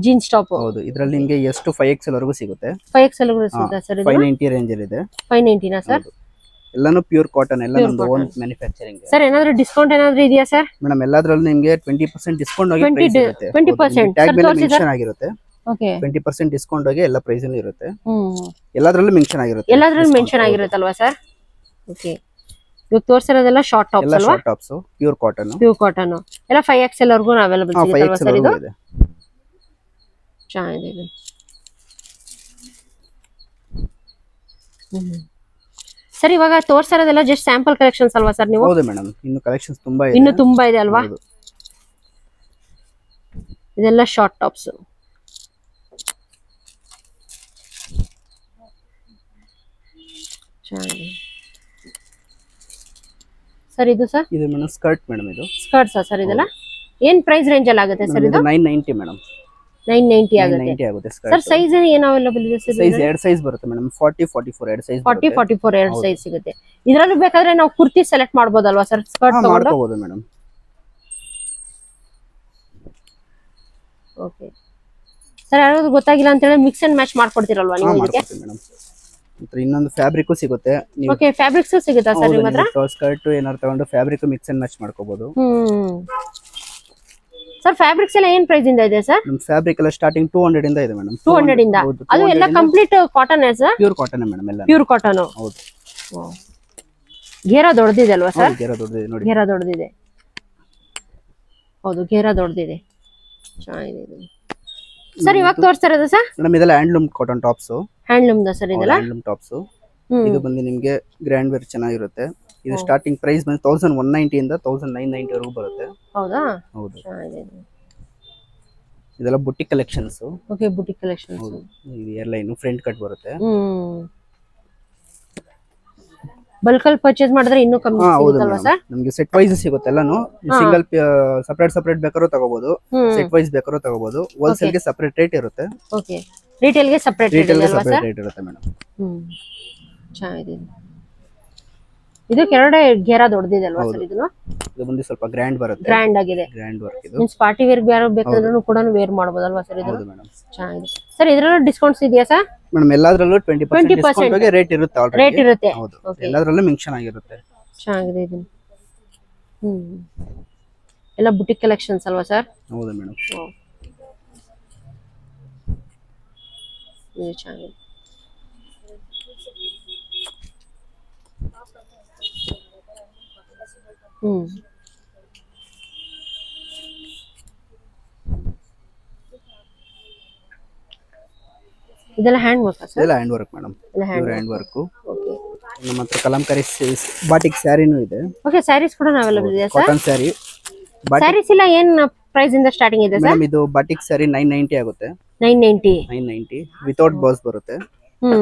jeans top. ಹೌದು, ಇದರಲ್ಲಿ ನಿಮಗೆ ಎಷ್ಟು 5XL ವರೆಗೂ ಸಿಗುತ್ತೆ. 5XL ವರೆಗೂ ಸಿಗುತ್ತೆ ಸರ್ ಇದು? 590 ರೇಂಜ್ ಅಲ್ಲಿ ಇದೆ. 590 ನಾ ಸರ್? ಎಲ್ಲಾನು ಪ್ಯೂರ್ ಕಾಟನ್, ಎಲ್ಲ ನಮ್ದು ಓನ್ ಮ್ಯಾನುಫ್ಯಾಕ್ಚರಿಂಗ್. ಸರ್ ಏನಾದರೂ ಡಿಸ್ಕೌಂಟ್ ಏನಾದರೂ ಇದೆಯಾ ಸರ್? ಮೇಡಂ, ಎಲ್ಲದರಲ್ಲೂ ನಿಮಗೆ 20% ಡಿಸ್ಕೌಂಟ್ ಹೋಗಿ ಪ್ರೈಸ್ ಇರುತ್ತೆ. 20% ಟ್ಯಾಗ್ ಮೇಲೆ ಮೆನ್ಷನ್ ಆಗಿರುತ್ತೆ. ಓಕೆ, 20% ಡಿಸ್ಕೌಂಟ್ ಹೋಗಿ ಎಲ್ಲ ಪ್ರೈಸ್ ಅಲ್ಲಿ ಇರುತ್ತೆ. ಎಲ್ಲದರಲ್ಲೂ ಮೆನ್ಷನ್ ಆಗಿರುತ್ತೆ. ಎಲ್ಲದರಲ್ಲೂ ಮೆನ್ಷನ್ ಆಗಿರುತ್ತೆ ಅಲ್ವಾ ಸರ್? ಓಕೆ, ಇವಾಗ ತೋರಿಸಿರೋದೆಲ್ಲ ಶಾರ್ಟ್ ಟಾಪ್ಸ್ ಅಲ್ವಾ? Short tops pure cotton. ಎಲ್ಲ 5XL ವರೆಗೂ ಅವೈಲೇಬಲ್ ಸಿಗುತ್ತೆ ಅಲ್ವಾ ಸರ್ ಇದು? ಚೆನ್ನಾಗಿದೆ. ಸರ್ ಇವಾಗ ತೋರಿಸಿರೋದೆಲ್ಲ ಜಸ್ಟ್ ಸ್ಯಾಂಪಲ್ ಕಲೆಕ್ಷನ್ಸ್ ಅಲ್ವಾ ಸರ್ ನೀವು? ಹೌದು ಮೇಡಂ, ಇನ್ನು ಕಲೆಕ್ಷನ್ಸ್ ತುಂಬಾ ಇದೆ. ಇನ್ನು ತುಂಬಾ ಇದೆ ಅಲ್ವಾ? ಇದೆಲ್ಲ ಶಾರ್ಟ್ ಟಾಪ್ಸ್. ಸರ್ ಇದು ಸರ್? ಇದು ಮೇಡಂ ಸ್ಕರ್ಟ್ ಮೇಡಂ. ಇದು ಸ್ಕರ್ಟ್ಸ್ ಸರ್ ಇದೆಲ್ಲ? ಏನ್ ಪ್ರೈಸ್ ರೇಂಜ್ ಅಲ್ಲಿ ಆಗುತ್ತೆ ಸರ್ ಇದು? 990 ಮೇಡಂ. 990 ಆಗುತ್ತೆ ಸರ್. ಸೈಜ್ ಏನು ಅವೈಲೇಬಲ್ ಇದೆ ಸರ್? ಸೈಜ್ ಎರಡು ಸೈಜ್ ಬರುತ್ತೆ ಮೇಡಂ. 40 44 ಎರಡು ಸೈಜ್. 40 44 ಎರಡು ಸೈಜ್ ಸಿಗುತ್ತೆ. ಇದರಲ್ಲಿ ಬೇಕಾದ್ರೆ ನಾವು ಕುರ್ತಿ ಸೆಲೆಕ್ಟ್ ಮಾಡಬಹುದಲ್ವಾ ಸರ್? ಸ್ಕರ್ಟ್ ಮಾಡ್ಕೋಬಹುದು ಮೇಡಂ. ಓಕೆ ಸರ್, ಯಾರಾದ್ರೂ ಗೊತ್ತಾಗಿಲ್ಲ ಅಂತ ಹೇಳಿ ಮಿಕ್ಸ್ ಅಂಡ್ ಮ್ಯಾಚ್ ಮಾಡ್ಕೊಡ್ತೀರಲ್ವಾ ನೀವು ಇದಕ್ಕೆ? ಇನ್ನೊಂದು ಫ್ಯಾಬ್ರಿಕ್ ಸಿಗುತ್ತೆ. ಓಕೆ, ಫ್ಯಾಬ್ರಿಕ್ಸ್ ಸಿಗುತ್ತಾ ಸರ್ ನಿಮ್ಮ ಹತ್ರ? ಸ್ಕರ್ಟ್ ಏನಾದ್ರು ತಗೊಂಡು ಫ್ಯಾಬ್ರಿಕ್ ಮಿಕ್ಸ್ ಅಂಡ್ ಮ್ಯಾಚ್ ಮಾಡ್ಕೋಬಹುದು. ಸರ್ ಫ್ಯಾಬ್ರಿಕ್ಸ್ ಎಲ್ಲ ಏನ್ ಪ್ರೈಸ್ ಇಂದ ಇದೆ ಸರ್? ನಮ್ಮ ಫ್ಯಾಬ್ರಿಕ್ ಎಲ್ಲ ಸ್ಟಾರ್ಟಿಂಗ್ 200 ಇಂದ ಇದೆ ಮೇಡಮ್. 200 ಇಂದ? ಅದು ಎಲ್ಲ complete cotton sir? Pure cotton madam, ಎಲ್ಲ ಪ್ಯೂರ್ ಕಾಟನ್. ಹೌದು. ಘೇರಾ ದೊಡ್ಡದಿದೆ ಅಲ್ವಾ ಸರ್? ಘೇರಾ ದೊಡ್ಡದಿದೆ ನೋಡಿ. ಘೇರಾ ದೊಡ್ಡದಿದೆ, ಹೌದು ಘೇರಾ ದೊಡ್ಡದಿದೆ, ಚೆನ್ನಾಗಿದೆ ಸರ್. ಇವಾಗ ತೋರಿಸ್ತಾ ಇರೋದು ಸರ್ ಮೇಡಮ್ ಇದೆಲ್ಲ ಹ್ಯಾಂಡ್ಲೂಮ್ ಕಾಟನ್ ಟಾಪ್ಸ್. ಹ್ಯಾಂಡ್ಲೂಮ್ ದ ಸರ್ ಇದೆಲ್ಲ? Handloom tops. ಇದು ಬಂದು ನಿಮಗೆ ಗ್ರ್ಯಾಂಡ್ ವೇರ್ ಚೆನ್ನಾಗಿರುತ್ತೆ. ಇದು ಸ್ಟಾರ್ಟಿಂಗ್ ಪ್ರೈಸ್ ಬಂದು 1190 ಇಂದ 1990 ವರೆಗೂ ಬರುತ್ತೆ. ಹೌದಾ? ಹೌದು. ಚೆನ್ನಾಗಿದೆ. ಇದೆಲ್ಲ boutique collections. Okay, boutique collections. ಇದು ಏರ್ಲೈನ್ ಫ್ರಂಟ್ ಕಟ್ ಬರುತ್ತೆ. ಬಲ್ಕ್ ಅಲ್ಲಿ ಪರ್ಚೇಸ್ ಮಾಡಿದ್ರೆ ಇನ್ನೂ ಕಮ್ಮಿ ಸಿಗುತ್ತಲ್ವಾ ಸರ್? ನಮಗೆ ಸೆಟ್ ವೈಸ್ ಸಿಗುತ್ತೆ ಎಲ್ಲಾನು. ಸಿಂಗಲ್ ಸೆಪರೇಟ್ ಬೇಕಾದ್ರೂ ತಗೋಬಹುದು, ಸೆಟ್ ವೈಸ್ ಬೇಕಾದ್ರೂ ತಗೋಬಹುದು. ಹೋಲ್ಸೇಲ್ ಗೆ ಸೆಪರೇಟ್ ರೇಟ್ ಇರುತ್ತೆ. ಓಕೆ, ರಿಟೇಲ್ ಗೆ ಸೆಪರೇಟ್ ರೇಟ್ ಇರುತ್ತೆ ಮೇಡಮ್. ಚೆನ್ನಾಗಿದೆ. ಇದು ಕೆಳಗಡೆ ಘೇರಾ ದೊಡ್ಡದಿದೆ ಅಲ್ವಾ ಸರ್? ಇದು ಬಂದು ಸ್ವಲ್ಪ ಗ್ರ್ಯಾಂಡ್ ಬರುತ್ತೆ, ಗ್ರ್ಯಾಂಡ್ ಆಗಿದೆ. ಗ್ರ್ಯಾಂಡ್ ವರ್ಕ್ ಇದು. ಮೀನ್ಸ್ ಪಾರ್ಟಿ ವೇರ್ ಯಾರು ಬೇಕಾದ್ರೂ ಕೂಡ ವೇರ್ ಮಾಡಬಹುದಲ್ವಾ ಸರ್? ಇದು ಹೌದು ಮೇಡಮ್, ಚೆನ್ನಾಗಿದೆ ಸರ್. ಇದರಲ್ಲೂ ಡಿಸ್ಕೌಂಟ್ಸ್ ಇದೆಯಾ ಸರ್? ಮೇಡಮ್ ಎಲ್ಲದರಲ್ಲೂ 20% ಡಿಸ್ಕೌಂಟ್ ಗೆ ರೇಟ್ ಇರುತ್ತೆ ಆಲ್ರೆಡಿ. ರೇಟ್ ಇರುತ್ತೆ. ಹೌದು, ಎಲ್ಲದರಲ್ಲೂ ಮೆನ್ಷನ್ ಆಗಿರುತ್ತೆ. ಚೆನ್ನಾಗಿದೆ ಇದು. ಎಲ್ಲ ಬುಟಿಕ್ ಕಲೆಕ್ಷನ್ಸ್ ಅಲ್ವಾ ಸರ್? ಹೌದು ಮೇಡಮ್. ಇದು ಚೆನ್ನಾಗಿದೆ. ಇದೆಲ್ಲ ಹ್ಯಾಂಡ್ ವರ್ಕ್ ಸರ್? ಇದೆಲ್ಲ hand work madam, hand work. Okay, ನಮ್ಮ ಹತ್ರ ಕಲಂಕಾರಿ ಬಾಟಿಕ್ ಸ್ಯಾರಿನೂ ಇದೆ. ಓಕೆ, ಸ್ಯಾರೀಸ್ ಕೂಡ ಅವೈಲೇಬಲ್ ಇದೆ ಸರ್? ಕಾಟನ್ ಸ್ಯಾರಿ. ಸ್ಯಾರೀಸ್ ಇಲ್ಲ ಏನ್ ಪ್ರೈಸ್ ಇಂದ ಸ್ಟಾರ್ಟಿಂಗ್ ಇದೆ ಸರ್? ಮೇಡಮ್ ಇದು ಬಾಟಿಕ್ ಸ್ಯಾರಿ 990 ಆಗುತ್ತೆ. 990 ವಿತೌಟ್ ಬಾಸ್ ಬರುತ್ತೆ.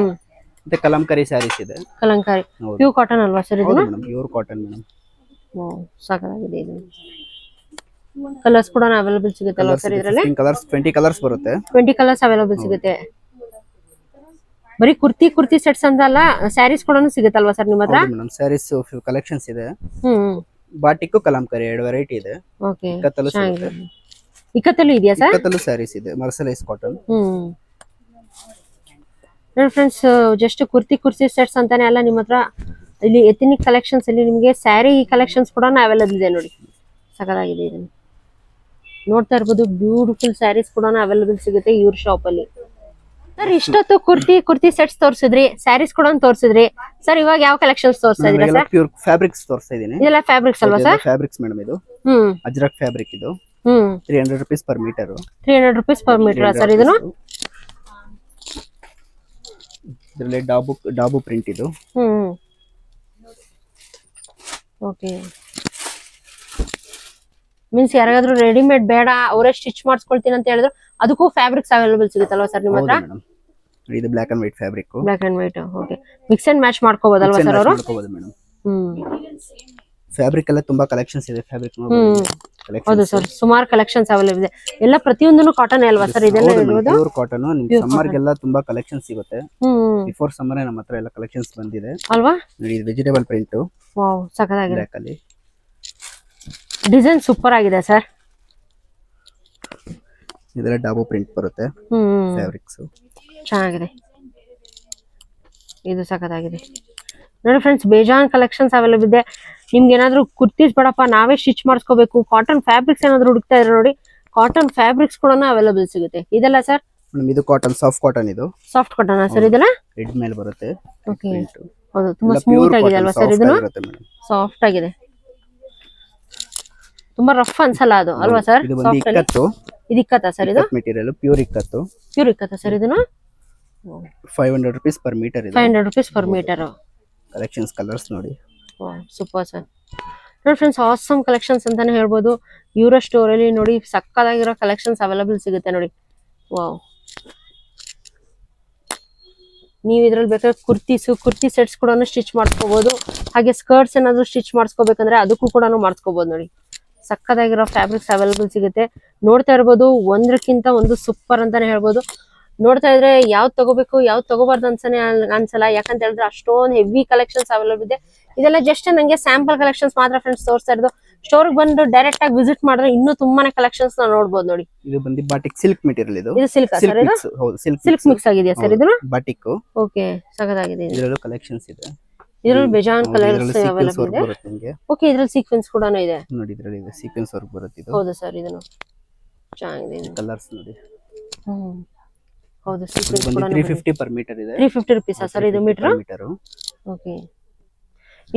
ಮತ್ತೆ ಕಲಂಕಾರಿ ಸ್ಯಾರೀಸ್ ಇದೆ. ಕಲಂಕಾರಿ ಪ್ಯೂರ್ ಕಾಟನ್ ಅಲ್ವಾ ಸರ್? ಇದು ಮೇಡಮ್ ಪ್ಯೂರ್ ಕಾಟನ್ ಮೇಡಮ್. ಸಾಕಾಗಿದೆ. ಇದು ಕಲರ್ಸ್ ಕೂಡ ಅವೈಲೇಬಲ್ ಸಿಗುತ್ತಲ್ವಾ ಸರ್ ಇದರಲ್ಲಿ? 20 ಕಲರ್ಸ್ ಬರುತ್ತೆ. 20 ಕಲರ್ಸ್ ಅವೈಲೇಬಲ್ ಸಿಗುತ್ತೆ. ಬರೀ ಕುರ್ತಿ ಸೆಟ್ಸ್ ಅಂತ ಅಲ್ಲ, ಸ್ಯಾರೀಸ್ ಕೂಡ ಸಿಗುತ್ತಲ್ವಾ ಸರ್ ನಿಮ್ಮ ಹತ್ರ? ಮೇಡಮ್ ಸ್ಯಾರೀಸ್ ಕಲೆಕ್ಷನ್ಸ್ ಇದೆ. ಬಾಟಿಕ್ ಕಲಂಕಾರಿ 2 ವೆರೈಟಿ ಇದೆ. ಓಕೆ, ಇಕ್ಕತ್ತಲ್ಲೂ ಇದೆಯಾ ಸರ್? ಇಕ್ಕತ್ತಲ್ಲೂ ಸ್ಯಾರೀಸ್ ಇದೆ, ಮರ್ಸಲೈಸ್ ಕಾಟನ್. ನೋಡಿ ಫ್ರೆಂಡ್ಸ್, ಜಸ್ಟ್ ಕುರ್ತಿ ಸೆಟ್ಸ್ ಅಂತಾನೆ ಅಲ್ಲ, ನಿಮ್ಮ ಹತ್ರ ಇಲ್ಲಿ ಎಥನಿಕ್ ಕಲೆಕ್ಷನ್ಸ್ ಅಲ್ಲಿ ನಿಮಗೆ ಸ್ಯಾರಿ ಕಲೆಕ್ಷನ್ಸ್ ಕೂಡ ಅವೈಲೇಬಲ್ ಇದೆ. ನೋಡಿ ಸಕಲಾಗಿದೆ. ಇದನ್ನು ನೋಡ್ತಾ ಇರ್ಬೋದು, ಬ್ಯೂಟಿಫುಲ್ ಸ್ಯಾರೀಸ್ ಕೂಡ ಅವೈಲೇಬಲ್ ಸಿಗುತ್ತೆ ಇವ್ರ ಶಾಪ್ ಅಲ್ಲಿ. ಸರ್ ಇಷ್ಟೊತ್ತು ಕುರ್ತಿ ಸೆಟ್ಸ್ ತೋರಿಸಿದ್ರಿ, ಸ್ಯಾರೀಸ್ ಕೂಡ ತೋರಿಸಿದ್ರಿ ಸರ್. ಇವಾಗ ಯಾವ ಕಲೆಕ್ಷನ್ಸ್ ತೋರಿಸ್ತಾ ಇದೀರಾ ಸರ್? ಪ್ಯೂರ್ ಫ್ಯಾಬ್ರಿಕ್ಸ್ ತೋರಿಸ್ತಾ ಇದೀನಿ. ಇದೆಲ್ಲ ಫ್ಯಾಬ್ರಿಕ್ಸ್ ಅಲ್ವಾ ಸರ್? Fabrics madam. ಇದು ಅಜ್ರಕ್ ಫ್ಯಾಬ್ರಿಕ್. ಇದು 300 rupees per metre. 300 rupees per metre sir. ಇದನ್ನು ಇದರಲ್ಲಿ ಡಾಬು ಪ್ರಿಂಟ್ ಇದು. ಓಕೆ, ಮೀನ್ಸ್ ಯಾರಿಗಾದ್ರೂ ರೆಡಿಮೇಡ್ ಬೇಡ, ಅವರೇ ಸ್ಟಿಚ್ ಮಾಡಿಸ್ಕೊಳ್ತೀನಿ ಅಂತ ಹೇಳಿದ್ರು ಅದಕ್ಕೂ ಫ್ಯಾಬ್ರಿಕ್ಸ್ ಅವೈಲೇಬಲ್ ಸಿಗುತ್ತಲ್ವಾ ಸರ್ ನಿಮ್ಮ ಹತ್ರ? ಇದು black and white fabric. Black and white. Okay, mix and match ಮಾಡ್ಕೋಬಹುದಲ್ವಾ ಸರ್ ಅವರು? ಮಾಡ್ಕೋಬಹುದು ಮೇಡಮ್. ಫ್ಯಾಬ್ರಿಕ್ ಎಲ್ಲ ತುಂಬಾ ಕಲೆಕ್ಷನ್ಸ್ ಇದೆ. ಫ್ಯಾಬ್ರಿಕ್ ಹೌದು ಸರ್, ಸುಮಾರು ಕಲೆಕ್ಷನ್ಸ್ ಅವೈಲೇಬಲ್ ಇದೆ. ಎಲ್ಲ ಪ್ರತಿಯೊಂದನ್ನು ಕಾಟನ್ ಅಲ್ವಾ ಸರ್ ಇದೆಲ್ಲ ಇರೋದು? Pure cotton. ನಿಮಗೆ ಸಮ್ಮರ್ ಗೆಲ್ಲ ತುಂಬಾ ಕಲೆಕ್ಷನ್ಸ್ ಸಿಗುತ್ತೆ. ಬಿಫೋರ್ ಸಮ್ಮರ್ ನಮ್ಮ ಹತ್ರ ಎಲ್ಲ ಕಲೆಕ್ಷನ್ಸ್ ಬಂದಿದೆ ಅಲ್ವಾ? ನೋಡಿ, ಇದು ವೆಜಿಟೇಬಲ್ ಪ್ರಿಂಟ್. ವಾವ್, ಸಖತ್ತಾಗಿದೆ. ಬ್ಲಾಕ್ ಅಲ್ಲಿ ಡಿಸೈನ್ ಸೂಪರ್ ಆಗಿದೆ ಸರ್. ಇದೆಲ್ಲ ಡಾಬು ಪ್ರಿಂಟ್ ಬರುತ್ತೆ. ಫ್ಯಾಬ್ರಿಕ್ಸ್ ಚೆನ್ನಾಗಿದೆ. ಇದು ಸಖತ್ತಾಗಿದೆ. ನೋಡಿ ಫ್ರೆಂಡ್ಸ್, ಬೇಜಾನ್ ಕಲೆಕ್ಷನ್ಸ್ ಅವೈಲೇಬಲ್ ಇದೆ. ನಿಮ್ಗೆ ಏನಾದ್ರು ಕುರ್ತೀಸ್ ಬೇಡಪ್ಪ, ನಾವೇ ಸ್ಟಿಚ್ ಮಾಡಿಸ್ಕೋಬೇಕು, ಕಾಟನ್ ಫ್ಯಾಬ್ರಿಕ್ಸ್ ಏನಾದ್ರು ಹುಡುಕ್ತಾ ಇದ್ರೆ ನೋಡಿ, ಕಾಟನ್ ಫ್ಯಾಬ್ರಿಕ್ಸ್ ಕೂಡ ಅವೈಲೇಬಲ್ ಸಿಗುತ್ತೆ. ಇದೆಲ್ಲ ಸರ್? ಇದು ಕಾಟನ್, ಸಾಫ್ಟ್ ಕಾಟನ್. ಇದು ಸಾಫ್ಟ್ ಕಾಟನ್ ಸರ್? ಇದೆಲ್ಲ ರೆಡ್ ಮೇಲೆ ಬರುತ್ತೆ. ಓಕೆ, ಹೌದು, ತುಂಬಾ ಸ್ಮೂತ್ ಆಗಿದೆ ಅಲ್ವಾ ಸರ್? ಇದನ್ನು ಸಾಫ್ಟ್ ಆಗಿದೆ, ತುಂಬಾ ರಫ್ ಅನ್ಸಲ್ಲ ಅದು ಅಲ್ವಾ ಸರ್? ಇದು ಇಕ್ಕತ್ತಾ ಸರ್? ಇದು ಮೆಟೀರಿಯಲ್ ಪ್ಯೂರ್ ಇಕ್ಕತ್ತು. ಪ್ಯೂರ್ ಇಕ್ಕತ್ತಾ ಸರ್? ಇದನ್ನು 500 rupees per metre. 500 rupees per metre. Collections colours ನೋಡಿ. Super sir. ನೋಡಿ ಫ್ರೆಂಡ್ಸ್, ಆಸಮ್ ಕಲೆಕ್ಷನ್ಸ್ ಅಂತಾನೆ ಹೇಳ್ಬೋದು. ಇವರ ಸ್ಟೋರ್ ಅಲ್ಲಿ ನೋಡಿ ಸಕ್ಕತ್ತಾಗಿರೋ ಕಲೆಕ್ಷನ್ಸ್ ಅವೈಲೇಬಲ್ ಸಿಗುತ್ತೆ ನೋಡಿ. ವಾವ್, ನೀವು ಇದ್ರಲ್ಲಿ ಬೇಕಾದ್ರೆ ಕುರ್ತಿ ಸೆಟ್ಸ್ ಕೂಡ ಸ್ಟಿಚ್ ಮಾಡ್ಕೋಬಹುದು. ಹಾಗೆ ಸ್ಕರ್ಟ್ಸ್ ಏನಾದ್ರು ಸ್ಟಿಚ್ ಮಾಡಿಸ್ಕೋಬೇಕಂದ್ರೆ ಅದಕ್ಕೂ ಕೂಡ ಮಾಡಿಸ್ಕೋಬಹುದು. ನೋಡಿ ಸಕ್ಕತ್ತಾಗಿರೋ ಫ್ಯಾಬ್ರಿಕ್ಸ್ ಅವೈಲೇಬಲ್ ಸಿಗುತ್ತೆ. ನೋಡ್ತಾ ಇರ್ಬೋದು, ಒಂದಕ್ಕಿಂತ ಒಂದು ಸೂಪರ್ ಅಂತಾನೆ ಹೇಳ್ಬೋದು. ನೋಡ್ತಾ ಇದ್ರೆ ಯಾವ್ದು ತಗೋಬೇಕು ಯಾವ್ದು ತಗೋಬಾರ್ದು ಅನ್ಸಲ್ಲ. ಯಾಕಂತ ಹೇಳಿದ್ರೆ ಅಷ್ಟೊಂದು ಹೆವಿ ಕಲೆಕ್ಷನ್ಸ್ ಅವೈಲೇಬಲ್ ಇದೆ. ಇದೆಲ್ಲ ಜಸ್ಟ್ ನಂಗೆ ಸ್ಯಾಂಪಲ್ ಕಲೆಕ್ಷನ್ಸ್ ಮಾತ್ರ ಫ್ರೆಂಡ್ಸ್ ತೋರಿಸ್ತಾ ಇರೋದು. ಸ್ಟೋರ್ ಬಂದು ಡೈರೆಕ್ಟ್ ಆಗಿ ವಿಸಿಟ್ ಮಾಡಿದ್ರೆ ಇನ್ನೂ ತುಂಬಾನೇ ಕಲೆಕ್ಷನ್ಸ್ ನೋಡಬಹುದು ನೋಡಿ. ಇದು ಬಂದು ಬಾಟಿಕ್ ಸಿಲ್ಕ್ ಮೆಟೀರಿಯಲ್. ಇದು ಸಿಲ್ಕ್ ಸರ್, ಇದು ಹೌದು ಸಿಲ್ಕ್ ಮಿಕ್ಸ್ ಆಗಿದೆಯಾ ಸರ್ ಇದು ಬಾಟಿಕ್? ಓಕೆ, ಸಖತ್ತಾಗಿದೆ. ಇದರಲ್ಲೂ ಕಲೆಕ್ಷನ್ಸ್ ಇದೆ. ಇದರಲ್ಲಿ ಬೇಜಾನ್ ಕಲರ್ಸ್ ಅವೈಲೇಬಲ್ ಇದೆ. ಓಕೆ, ಇದರಲ್ಲಿ ಸೀಕ್ವೆನ್ಸ್ ಕೂಡ ಇದೆ ನೋಡಿ. ಇದರಲ್ಲಿ ಇದೆ ಸೀಕ್ವೆನ್ಸ್ ವರ್ಕ್ ಬರುತ್ತೆ ಇದು. ಹೌದು ಸರ್, ಇದನ್ನು ಚೆನ್ನಾಗಿದೆ ಕಲರ್ಸ್ ನೋಡಿ. ಹೌದು, ಸೀಕ್ವೆನ್ಸ್ ಕೂಡ 350 ಪರ್ ಮೀಟರ್ ಇದೆ. 350 rupees ಸರ್ ಇದು ಮೀಟರ್. ಓಕೆ,